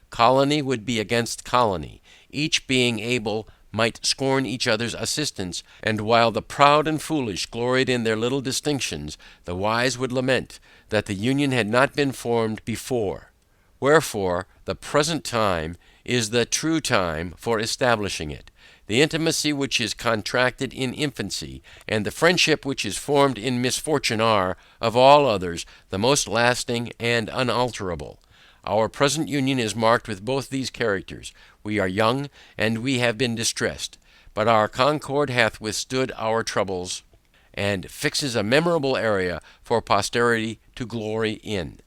Colony would be against colony. Each being able might scorn each other's assistance, and while the proud and foolish gloried in their little distinctions, the wise would lament that the union had not been formed before. Wherefore, the present time is the true time for establishing it. The intimacy which is contracted in infancy, and the friendship which is formed in misfortune are, of all others, the most lasting and unalterable. Our present union is marked with both these characters. We are young, and we have been distressed, but our concord hath withstood our troubles, and fixes a memorable area for posterity to glory in.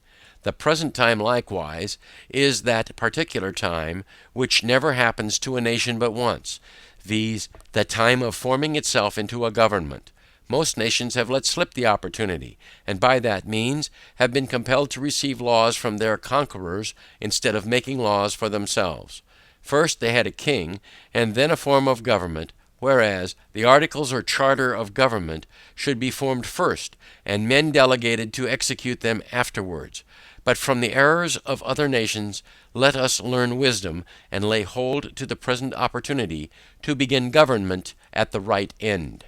The present time likewise is that particular time which never happens to a nation but once, viz., the time of forming itself into a government. Most nations have let slip the opportunity, and by that means have been compelled to receive laws from their conquerors instead of making laws for themselves. First they had a king, and then a form of government, whereas the articles or charter of government should be formed first, and men delegated to execute them afterwards. But from the errors of other nations let us learn wisdom, and lay hold to the present opportunity to begin government at the right end.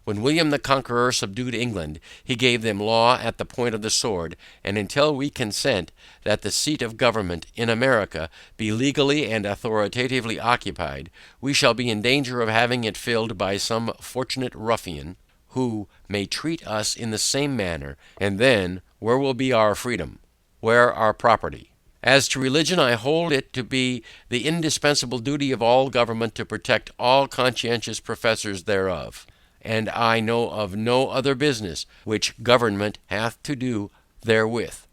When William the Conqueror subdued England, he gave them law at the point of the sword, and until we consent that the seat of government in America be legally and authoritatively occupied, we shall be in danger of having it filled by some fortunate ruffian, who may treat us in the same manner, and then where will be our freedom? Where our property? As to religion, I hold it to be the indispensable duty of all government to protect all conscientious professors thereof. And I know of no other business which government hath to do therewith.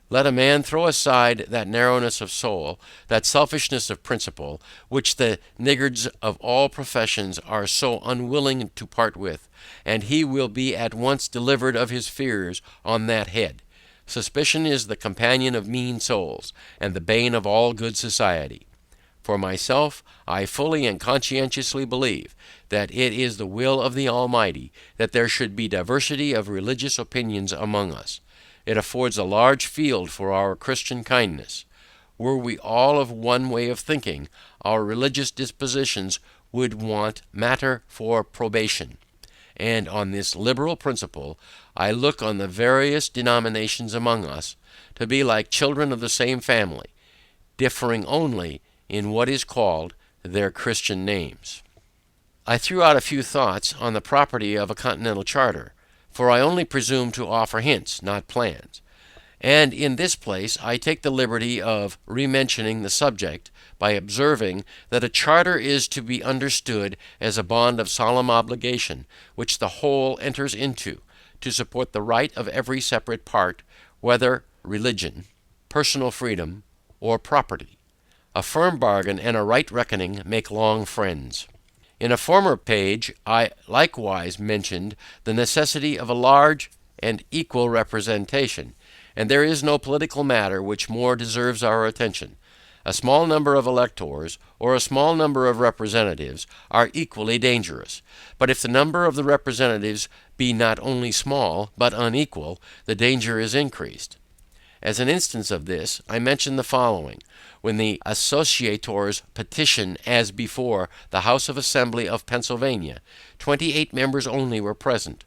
Let a man throw aside that narrowness of soul, that selfishness of principle, which the niggards of all professions are so unwilling to part with, and he will be at once delivered of his fears on that head. Suspicion is the companion of mean souls, and the bane of all good society. For myself, I fully and conscientiously believe that it is the will of the Almighty that there should be diversity of religious opinions among us. It affords a large field for our Christian kindness. Were we all of one way of thinking, our religious dispositions would want matter for probation. And on this liberal principle, I look on the various denominations among us to be like children of the same family, differing only in what is called their Christian names. I threw out a few thoughts on the property of a continental charter, for I only presume to offer hints, not plans. And in this place I take the liberty of rementioning the subject by observing that a charter is to be understood as a bond of solemn obligation, which the whole enters into, to support the right of every separate part, whether religion, personal freedom, or property. A firm bargain and a right reckoning make long friends. In a former page I likewise mentioned the necessity of a large and equal representation, and there is no political matter which more deserves our attention. A small number of electors, or a small number of representatives, are equally dangerous. But if the number of the representatives be not only small, but unequal, the danger is increased. As an instance of this, I mention the following. When the associators petitioned as before the House of Assembly of Pennsylvania, 28 members only were present.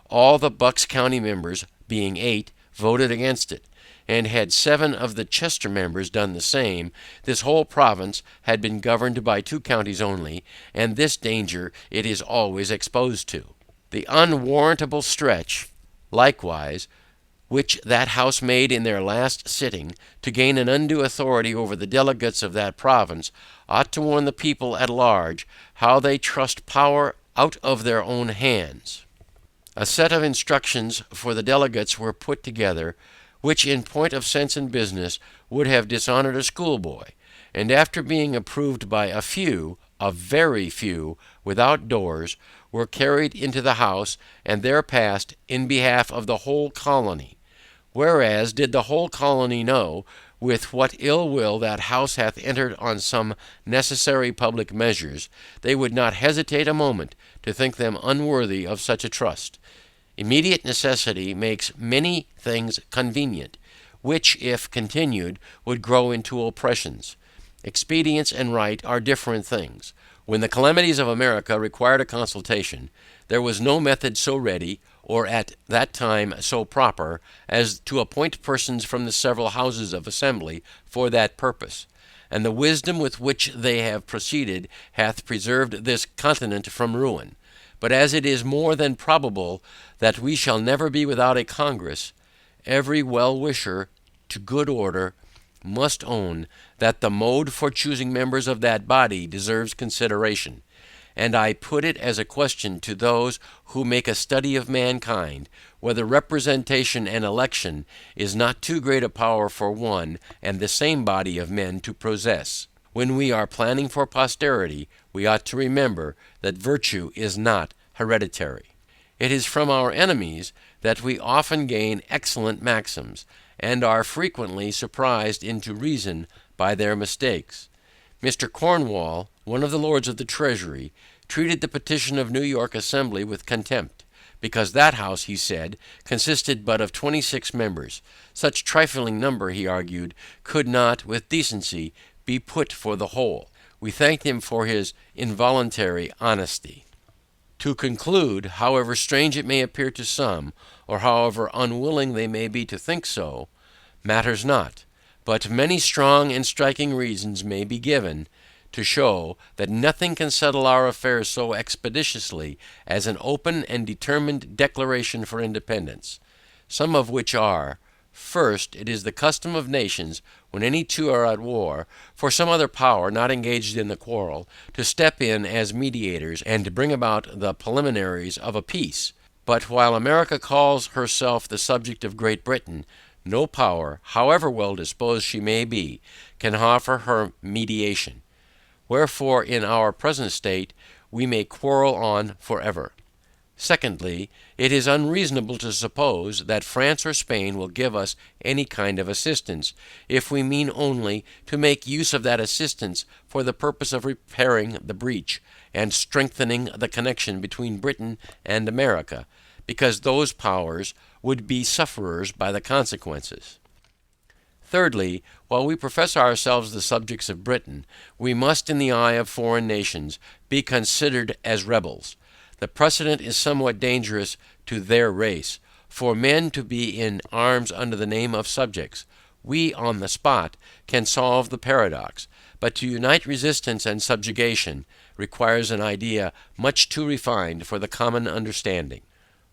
All the Bucks County members, being 8, voted against it, and had 7 of the Chester members done the same, this whole province had been governed by 2 counties only, and this danger it is always exposed to. The unwarrantable stretch, likewise, which that House made in their last sitting to gain an undue authority over the delegates of that province, ought to warn the people at large how they trust power out of their own hands. A set of instructions for the delegates were put together, which in point of sense and business would have dishonored a schoolboy, and after being approved by a few, a very few, without doors, were carried into the House, and there passed in behalf of the whole colony. Whereas, did the whole colony know with what ill will that House hath entered on some necessary public measures, they would not hesitate a moment to think them unworthy of such a trust. Immediate necessity makes many things convenient, which, if continued, would grow into oppressions. Expedience and right are different things. When the calamities of America required a consultation, there was no method so ready, or at that time so proper, as to appoint persons from the several houses of assembly for that purpose. And the wisdom with which they have proceeded hath preserved this continent from ruin. But as it is more than probable that we shall never be without a Congress, every well-wisher to good order must own that the mode for choosing members of that body deserves consideration. And I put it as a question to those who make a study of mankind, whether representation and election is not too great a power for one and the same body of men to possess. When we are planning for posterity, we ought to remember that virtue is not hereditary. It is from our enemies that we often gain excellent maxims, and are frequently surprised into reason by their mistakes. Mr. Cornwall, one of the Lords of the Treasury, treated the petition of New York Assembly with contempt, because that house, he said, consisted but of 26 members. Such trifling number, he argued, could not, with decency, be put for the whole. We thanked him for his involuntary honesty. To conclude, however strange it may appear to some, or however unwilling they may be to think so, matters not, but many strong and striking reasons may be given to show that nothing can settle our affairs so expeditiously as an open and determined declaration for independence, some of which are: first, it is the custom of nations, when any two are at war, for some other power not engaged in the quarrel, to step in as mediators, and to bring about the preliminaries of a peace. But while America calls herself the subject of Great Britain, no power, however well disposed she may be, can offer her mediation. Wherefore, in our present state, we may quarrel on for ever. Secondly, it is unreasonable to suppose that France or Spain will give us any kind of assistance, if we mean only to make use of that assistance for the purpose of repairing the breach, and strengthening the connection between Britain and America, because those powers would be sufferers by the consequences. Thirdly, while we profess ourselves the subjects of Britain, we must, in the eye of foreign nations, be considered as rebels. The precedent is somewhat dangerous to their race, for men to be in arms under the name of subjects. We, on the spot, can solve the paradox, but to unite resistance and subjugation requires an idea much too refined for the common understanding.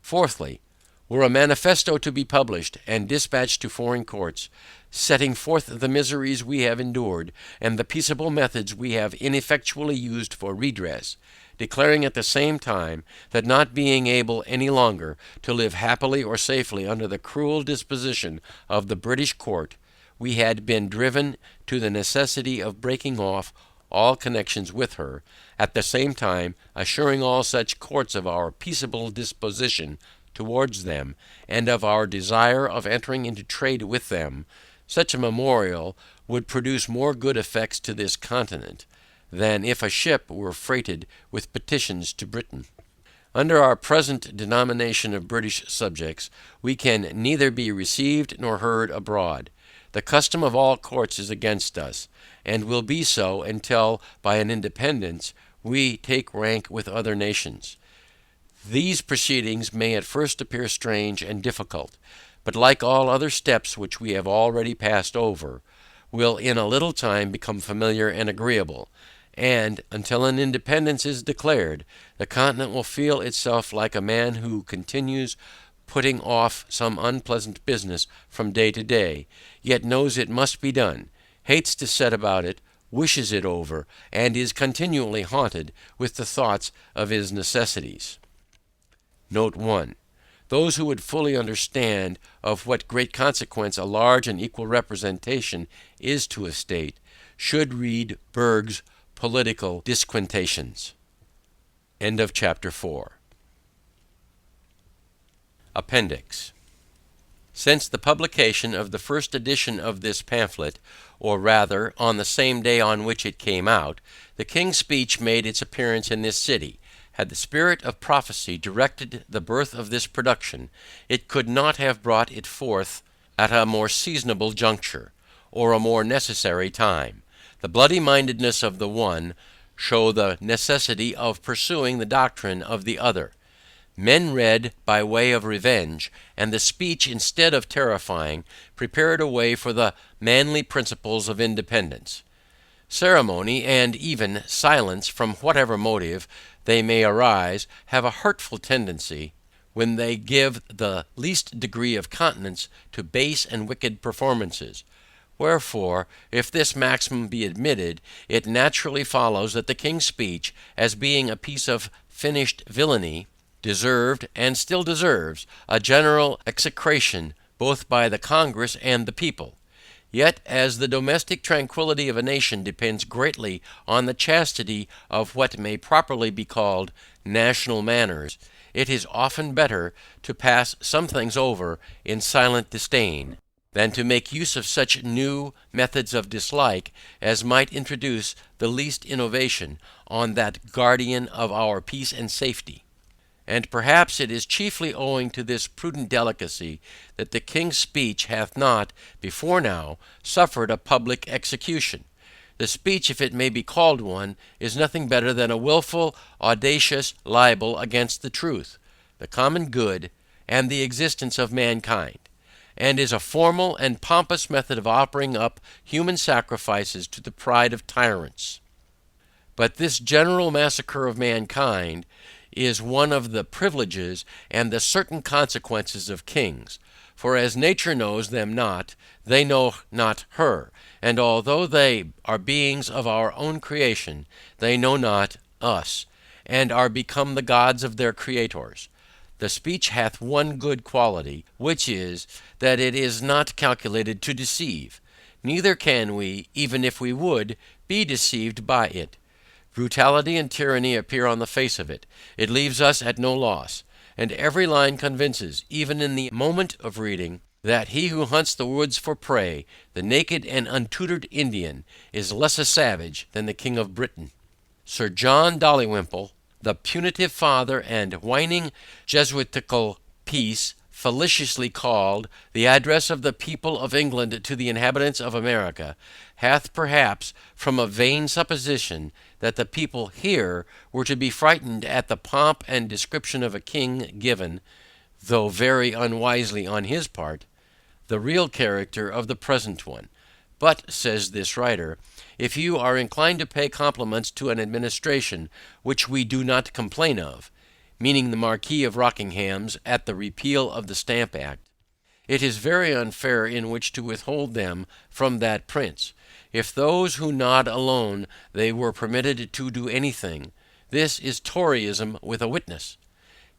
Fourthly, were a manifesto to be published and dispatched to foreign courts, setting forth the miseries we have endured, and the peaceable methods we have ineffectually used for redress, declaring at the same time that not being able any longer to live happily or safely under the cruel disposition of the British court, we had been driven to the necessity of breaking off all connections with her, at the same time assuring all such courts of our peaceable disposition towards them, and of our desire of entering into trade with them, such a memorial would produce more good effects to this continent than if a ship were freighted with petitions to Britain. Under our present denomination of British subjects, we can neither be received nor heard abroad. The custom of all courts is against us, and will be so until, by an independence, we take rank with other nations. These proceedings may at first appear strange and difficult, but like all other steps which we have already passed over, will in a little time become familiar and agreeable, and, until an independence is declared, the continent will feel itself like a man who continues putting off some unpleasant business from day to day, yet knows it must be done, hates to set about it, wishes it over, and is continually haunted with the thoughts of his necessities. Note 1. Those who would fully understand of what great consequence a large and equal representation is to a state, should read Burgh's Political Disquisitions. End of chapter 4. Appendix. Since the publication of the first edition of this pamphlet, or rather on the same day on which it came out, the King's Speech made its appearance in this city. Had the spirit of prophecy directed the birth of this production, it could not have brought it forth at a more seasonable juncture, or a more necessary time. The bloody-mindedness of the one show the necessity of pursuing the doctrine of the other. Men read by way of revenge, and the speech, instead of terrifying, prepared a way for the manly principles of independence. Ceremony, and even silence, from whatever motive they may arise, have a hurtful tendency when they give the least degree of countenance to base and wicked performances. Wherefore, if this maxim be admitted, it naturally follows that the King's Speech, as being a piece of finished villainy, deserved, and still deserves, a general execration both by the Congress and the people. Yet, as the domestic tranquillity of a nation depends greatly on the chastity of what may properly be called national manners, it is often better to pass some things over in silent disdain, than to make use of such new methods of dislike as might introduce the least innovation on that guardian of our peace and safety. And perhaps it is chiefly owing to this prudent delicacy that the king's speech hath not, before now, suffered a public execution. The speech, if it may be called one, is nothing better than a wilful, audacious libel against the truth, the common good, and the existence of mankind, and is a formal and pompous method of offering up human sacrifices to the pride of tyrants. But this general massacre of mankind is one of the privileges and the certain consequences of kings, for as nature knows them not, they know not her, and although they are beings of our own creation, they know not us, and are become the gods of their creators. The speech hath one good quality, which is, that it is not calculated to deceive, neither can we, even if we would, be deceived by it. Brutality and tyranny appear on the face of it. It leaves us at no loss, and every line convinces, even in the moment of reading, that he who hunts the woods for prey, the naked and untutored Indian, is less a savage than the King of Britain. Sir John Dolliwimple, the punitive father and whining Jesuitical piece, felicitously called the Address of the People of England to the Inhabitants of America, hath perhaps, from a vain supposition that the people here were to be frightened at the pomp and description of a king, given, though very unwisely on his part, the real character of the present one. But, says this writer, if you are inclined to pay compliments to an administration which we do not complain of, meaning the Marquis of Rockingham's at the repeal of the Stamp Act, it is very unfair in which to withhold them from that prince. If those who nod alone they were permitted to do anything, this is Toryism with a witness.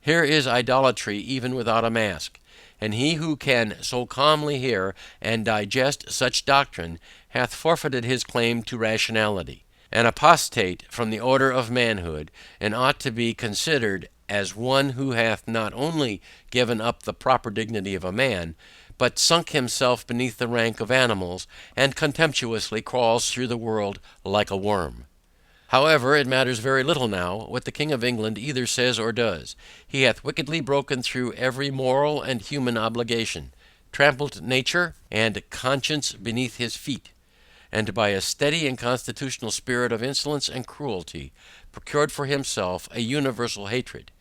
Here is idolatry even without a mask, and he who can so calmly hear and digest such doctrine hath forfeited his claim to rationality, an apostate from the order of manhood, and ought to be considered as one who hath not only given up the proper dignity of a man, but sunk himself beneath the rank of animals, and contemptuously crawls through the world like a worm. However, it matters very little now what the King of England either says or does. He hath wickedly broken through every moral and human obligation, trampled nature and conscience beneath his feet, and by a steady and constitutional spirit of insolence and cruelty, procured for himself a universal hatred.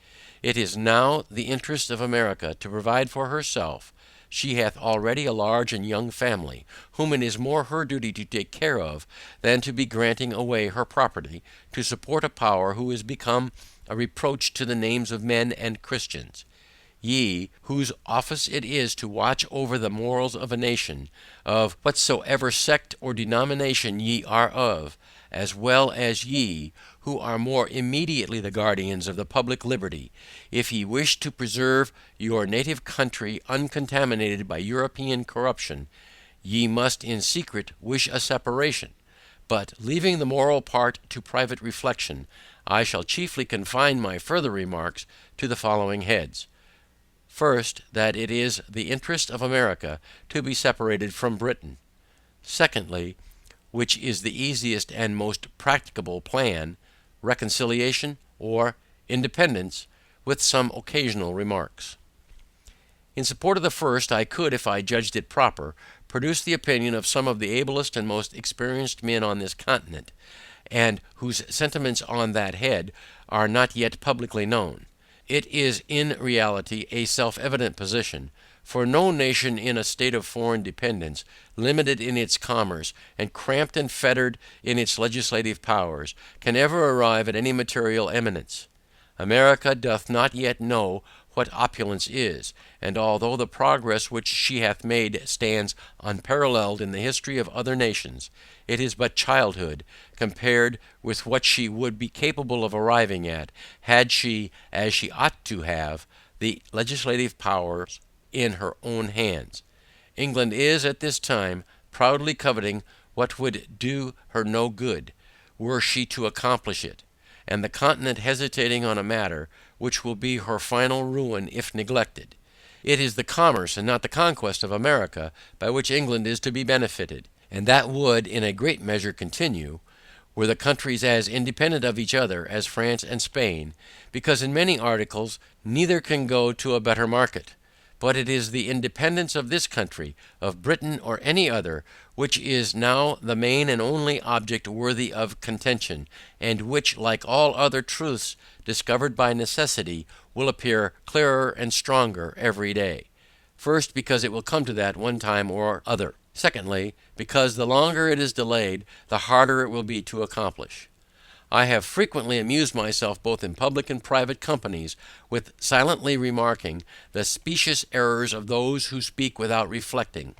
It is now the interest of America to provide for herself. She hath already a large and young family, whom it is more her duty to take care of, than to be granting away her property, to support a power who is become a reproach to the names of men and Christians. Ye, whose office it is to watch over the morals of a nation, of whatsoever sect or denomination ye are of, as well as ye, who are more immediately the guardians of the public liberty, if ye wish to preserve your native country uncontaminated by European corruption, ye must in secret wish a separation. But, leaving the moral part to private reflection, I shall chiefly confine my further remarks to the following heads. First, that it is the interest of America to be separated from Britain. Secondly, which is the easiest and most practicable plan, reconciliation or independence, with some occasional remarks. In support of the first, I could, if I judged it proper, produce the opinion of some of the ablest and most experienced men on this continent, and whose sentiments on that head are not yet publicly known. It is in reality a self-evident position, for no nation in a state of foreign dependence, limited in its commerce, and cramped and fettered in its legislative powers, can ever arrive at any material eminence. America doth not yet know what opulence is, and although the progress which she hath made stands unparalleled in the history of other nations, it is but childhood, compared with what she would be capable of arriving at, had she, as she ought to have, the legislative powers in her own hands. England is, at this time, proudly coveting what would do her no good, were she to accomplish it, and the continent hesitating on a matter which will be her final ruin if neglected. It is the commerce and not the conquest of America by which England is to be benefited, and that would in a great measure continue, were the countries as independent of each other as France and Spain, because in many articles neither can go to a better market. But it is the independence of this country, of Britain or any other, which is now the main and only object worthy of contention, and which, like all other truths discovered by necessity, will appear clearer and stronger every day. First, because it will come to that one time or other. Secondly, because the longer it is delayed, the harder it will be to accomplish. I have frequently amused myself both in public and private companies with silently remarking the specious errors of those who speak without reflecting.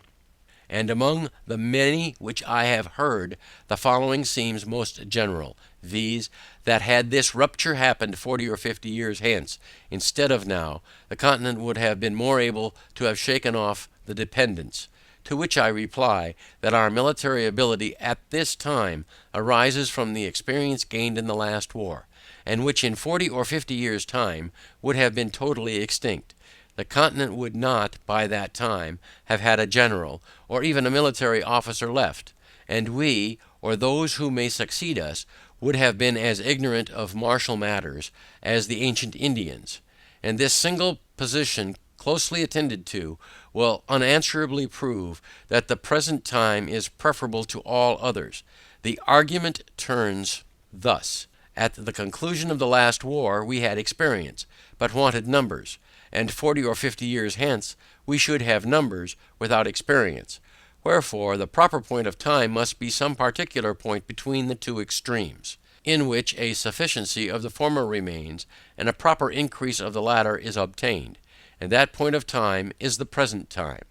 And among the many which I have heard, the following seems most general, viz. That had this rupture happened 40 or 50 years hence, instead of now, the continent would have been more able to have shaken off the dependence. To which I reply, that our military ability at this time arises from the experience gained in the last war, and which in 40 or 50 years' time would have been totally extinct. The continent would not, by that time, have had a general, or even a military officer left, and we, or those who may succeed us, would have been as ignorant of martial matters as the ancient Indians. And this single position, closely attended to, will unanswerably prove that the present time is preferable to all others. The argument turns thus: at the conclusion of the last war we had experience, but wanted numbers, and 40 or 50 years hence we should have numbers without experience. Wherefore the proper point of time must be some particular point between the two extremes, in which a sufficiency of the former remains, and a proper increase of the latter is obtained. And that point of time is the present time.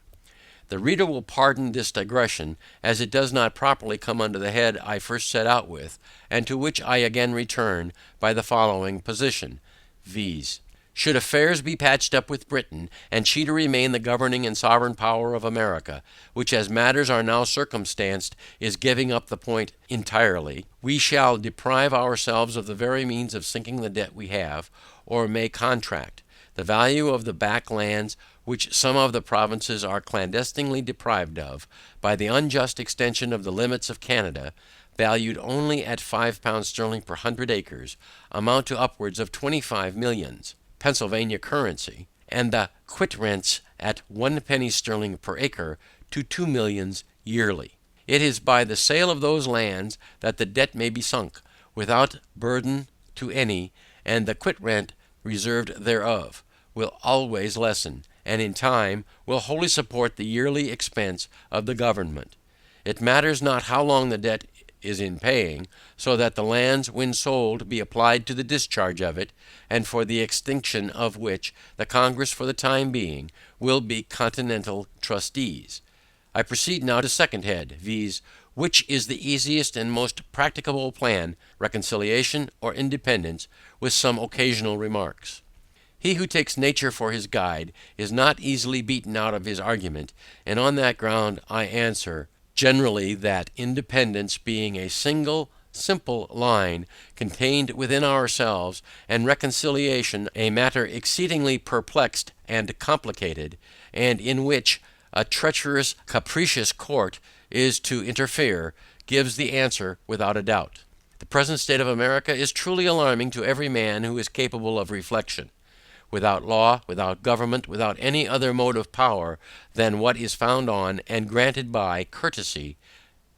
The reader will pardon this digression, as it does not properly come under the head I first set out with, and to which I again return by the following position, viz. Should affairs be patched up with Britain, and she to remain the governing and sovereign power of America, which as matters are now circumstanced is giving up the point entirely, we shall deprive ourselves of the very means of sinking the debt we have, or may contract. The value of the back lands which some of the provinces are clandestinely deprived of, by the unjust extension of the limits of Canada, valued only at £5 sterling per 100 acres, amount to upwards of 25 millions, Pennsylvania currency, and the quit rents at 1 penny sterling per acre to 2 millions yearly. It is by the sale of those lands that the debt may be sunk, without burden to any, and the quit rent reserved thereof will always lessen, and in time will wholly support the yearly expense of the government. It matters not how long the debt is in paying, so that the lands when sold be applied to the discharge of it, and for the extinction of which the Congress for the time being will be continental trustees. I proceed now to second head, viz. Which is the easiest and most practicable plan, reconciliation or independence, with some occasional remarks. He who takes nature for his guide is not easily beaten out of his argument, and on that ground I answer, generally, that independence being a single, simple line contained within ourselves, and reconciliation a matter exceedingly perplexed and complicated, and in which a treacherous, capricious court is to interfere, gives the answer without a doubt. The present state of America is truly alarming to every man who is capable of reflection. Without law, without government, without any other mode of power than what is founded on and granted by courtesy,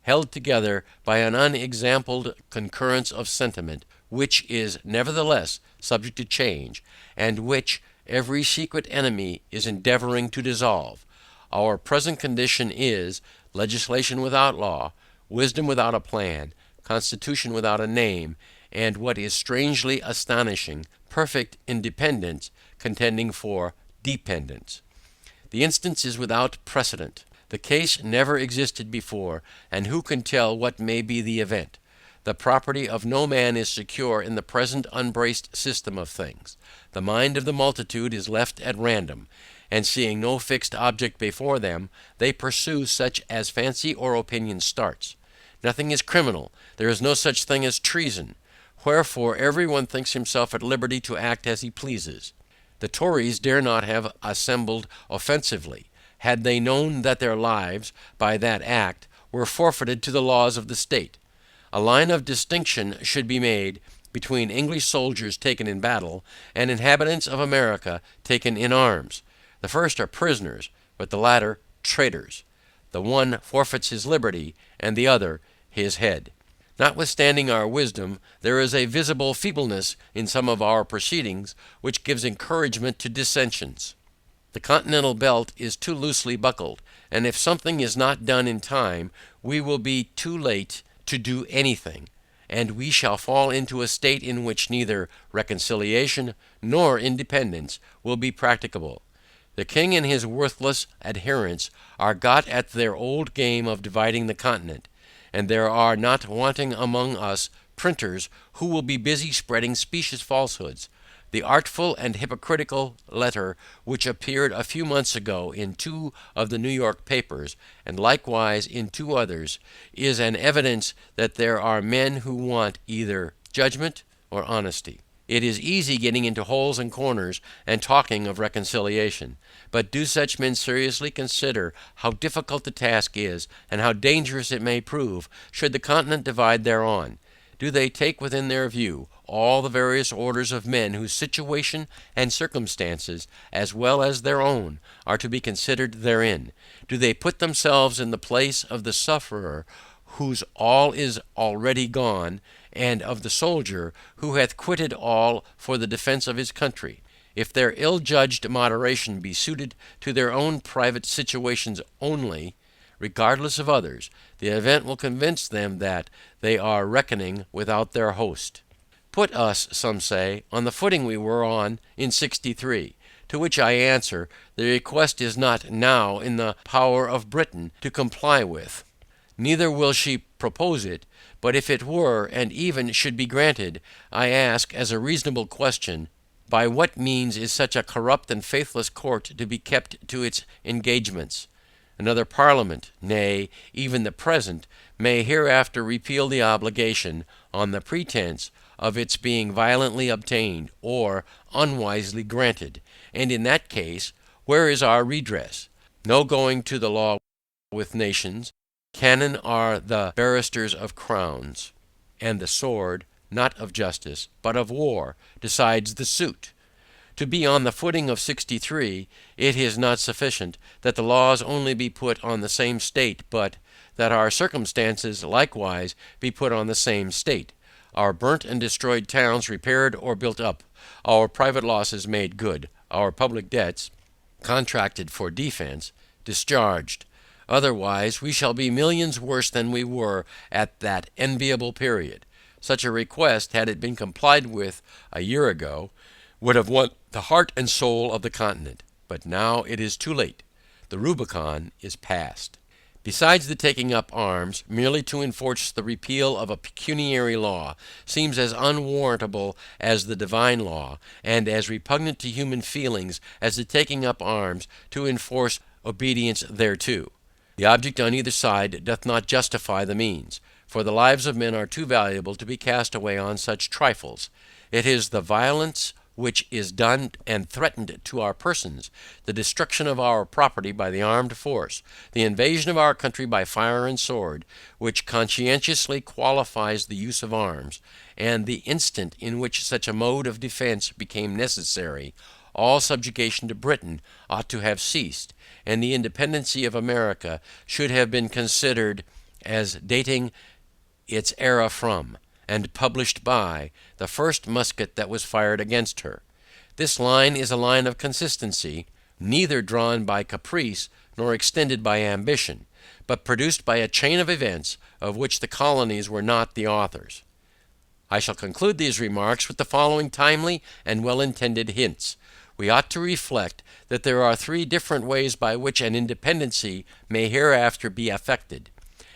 held together by an unexampled concurrence of sentiment, which is nevertheless subject to change, and which every secret enemy is endeavoring to dissolve, our present condition is legislation without law, wisdom without a plan, constitution without a name, and what is strangely astonishing, perfect independence contending for dependence. The instance is without precedent. The case never existed before, and who can tell what may be the event? The property of no man is secure in the present unbraced system of things. The mind of the multitude is left at random, and seeing no fixed object before them, they pursue such as fancy or opinion starts. Nothing is criminal. There is no such thing as treason. Wherefore every one thinks himself at liberty to act as he pleases. The Tories dare not have assembled offensively, had they known that their lives, by that act, were forfeited to the laws of the state. A line of distinction should be made between English soldiers taken in battle, and inhabitants of America taken in arms. The first are prisoners, but the latter traitors. The one forfeits his liberty, and the other his head. Notwithstanding our wisdom, there is a visible feebleness in some of our proceedings, which gives encouragement to dissensions. The continental belt is too loosely buckled, and if something is not done in time, we will be too late to do anything, and we shall fall into a state in which neither reconciliation nor independence will be practicable. The king and his worthless adherents are got at their old game of dividing the continent, and there are not wanting among us printers who will be busy spreading specious falsehoods. The artful and hypocritical letter which appeared a few months ago in 2 of the New York papers, and likewise in 2 others, is an evidence that there are men who want either judgment or honesty. It is easy getting into holes and corners and talking of reconciliation, but do such men seriously consider how difficult the task is, and how dangerous it may prove, should the continent divide thereon? Do they take within their view all the various orders of men whose situation and circumstances, as well as their own, are to be considered therein? Do they put themselves in the place of the sufferer whose all is already gone, and of the soldier who hath quitted all for the defence of his country? If their ill-judged moderation be suited to their own private situations only, regardless of others, the event will convince them that they are reckoning without their host. Put us, some say, on the footing we were on in '63, to which I answer, the request is not now in the power of Britain to comply with, neither will she propose it, but if it were, and even should be granted, I ask, as a reasonable question, by what means is such a corrupt and faithless court to be kept to its engagements? Another parliament, nay, even the present, may hereafter repeal the obligation, on the pretence of its being violently obtained, or unwisely granted, and in that case, where is our redress? No going to the law with nations. Cannon are the barristers of crowns, and the sword, not of justice, but of war, decides the suit. To be on the footing of '63, it is not sufficient that the laws only be put on the same state, but that our circumstances likewise be put on the same state, our burnt and destroyed towns repaired or built up, our private losses made good, our public debts, contracted for defense, discharged. Otherwise we shall be millions worse than we were at that enviable period. Such a request, had it been complied with a year ago, would have won the heart and soul of the continent. But now it is too late. The Rubicon is passed. Besides, the taking up arms, merely to enforce the repeal of a pecuniary law, seems as unwarrantable as the divine law, and as repugnant to human feelings as the taking up arms to enforce obedience thereto. The object on either side doth not justify the means, for the lives of men are too valuable to be cast away on such trifles. It is the violence which is done and threatened to our persons, the destruction of our property by the armed force, the invasion of our country by fire and sword, which conscientiously qualifies the use of arms, and the instant in which such a mode of defense became necessary, all subjugation to Britain ought to have ceased, and the independency of America should have been considered as dating its era from, and published by, the first musket that was fired against her. This line is a line of consistency, neither drawn by caprice nor extended by ambition, but produced by a chain of events of which the colonies were not the authors. I shall conclude these remarks with the following timely and well-intended hints. We ought to reflect that there are 3 different ways by which an independency may hereafter be effected,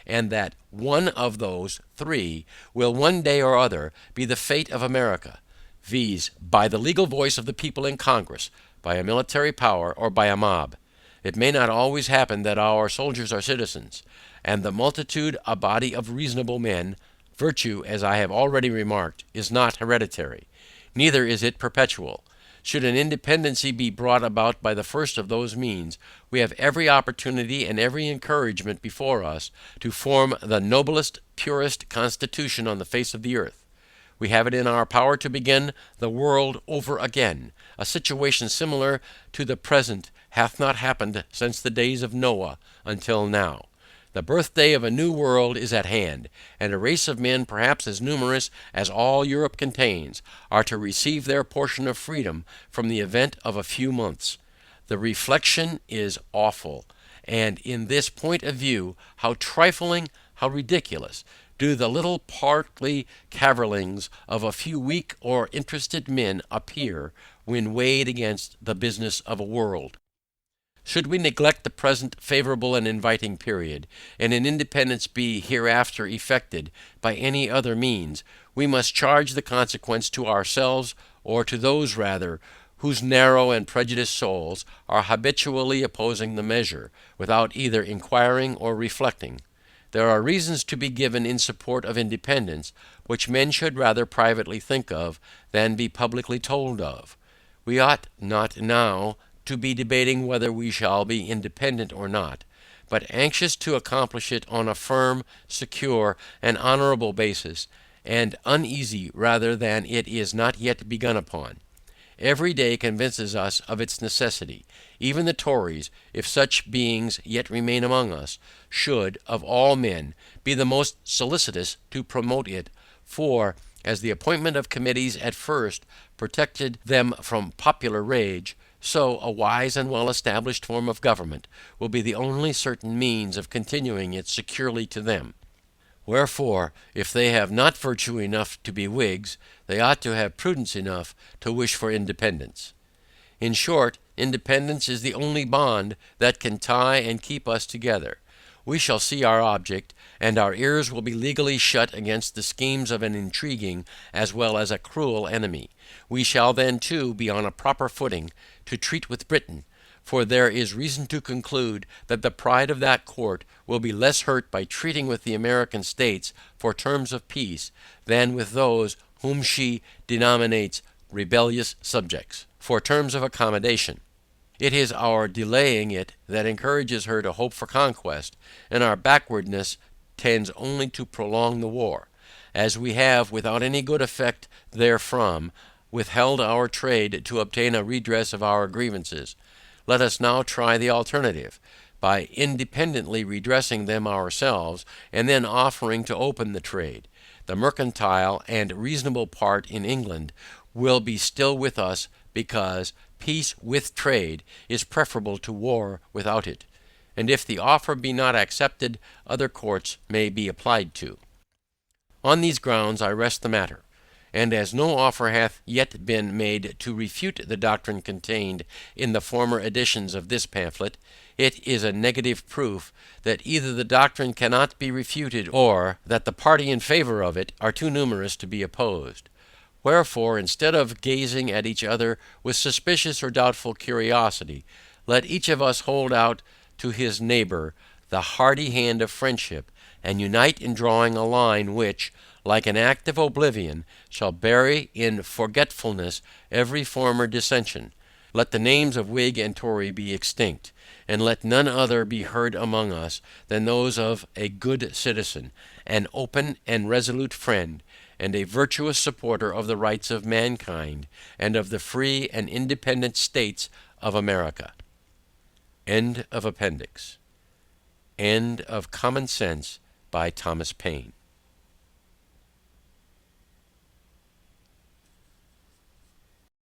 and that one of those 3 will one day or other be the fate of America, viz., by the legal voice of the people in Congress, by a military power, or by a mob. It may not always happen that our soldiers are citizens, and the multitude a body of reasonable men. Virtue, as I have already remarked, is not hereditary, neither is it perpetual. Should an independency be brought about by the first of those means, we have every opportunity and every encouragement before us to form the noblest, purest constitution on the face of the earth. We have it in our power to begin the world over again. A situation similar to the present hath not happened since the days of Noah until now. The birthday of a new world is at hand, and a race of men, perhaps as numerous as all Europe contains, are to receive their portion of freedom from the event of a few months. The reflection is awful, and in this point of view, how trifling, how ridiculous, do the little partly cavilings of a few weak or interested men appear, when weighed against the business of a world. Should we neglect the present favorable and inviting period, and an independence be hereafter effected by any other means, we must charge the consequence to ourselves, or to those rather, whose narrow and prejudiced souls are habitually opposing the measure, without either inquiring or reflecting. There are reasons to be given in support of independence, which men should rather privately think of, than be publicly told of. We ought not now to be debating whether we shall be independent or not, but anxious to accomplish it on a firm, secure, and honorable basis, and uneasy rather than it is not yet begun upon. Every day convinces us of its necessity. Even the Tories, if such beings yet remain among us, should, of all men, be the most solicitous to promote it, for, as the appointment of committees at first protected them from popular rage, so a wise and well-established form of government will be the only certain means of continuing it securely to them. Wherefore, if they have not virtue enough to be Whigs, they ought to have prudence enough to wish for independence. In short, independence is the only bond that can tie and keep us together. We shall see our object, and our ears will be legally shut against the schemes of an intriguing as well as a cruel enemy. We shall then too be on a proper footing to treat with Britain, for there is reason to conclude that the pride of that court will be less hurt by treating with the American states for terms of peace, than with those whom she denominates rebellious subjects, for terms of accommodation. It is our delaying it that encourages her to hope for conquest, and our backwardness tends only to prolong the war. As we have, without any good effect therefrom, withheld our trade to obtain a redress of our grievances, let us now try the alternative, by independently redressing them ourselves, and then offering to open the trade. The mercantile and reasonable part in England will be still with us, because peace with trade is preferable to war without it, and if the offer be not accepted, other courts may be applied to. On these grounds I rest the matter, and as no offer hath yet been made to refute the doctrine contained in the former editions of this pamphlet, it is a negative proof that either the doctrine cannot be refuted, or that the party in favor of it are too numerous to be opposed. Wherefore, instead of gazing at each other with suspicious or doubtful curiosity, let each of us hold out to his neighbor the hearty hand of friendship, and unite in drawing a line which, like an act of oblivion, shall bury in forgetfulness every former dissension. Let the names of Whig and Tory be extinct, and let none other be heard among us than those of a good citizen, an open and resolute friend, and a virtuous supporter of the rights of mankind, and of the free and independent states of America. End of Appendix. End of Common Sense by Thomas Paine.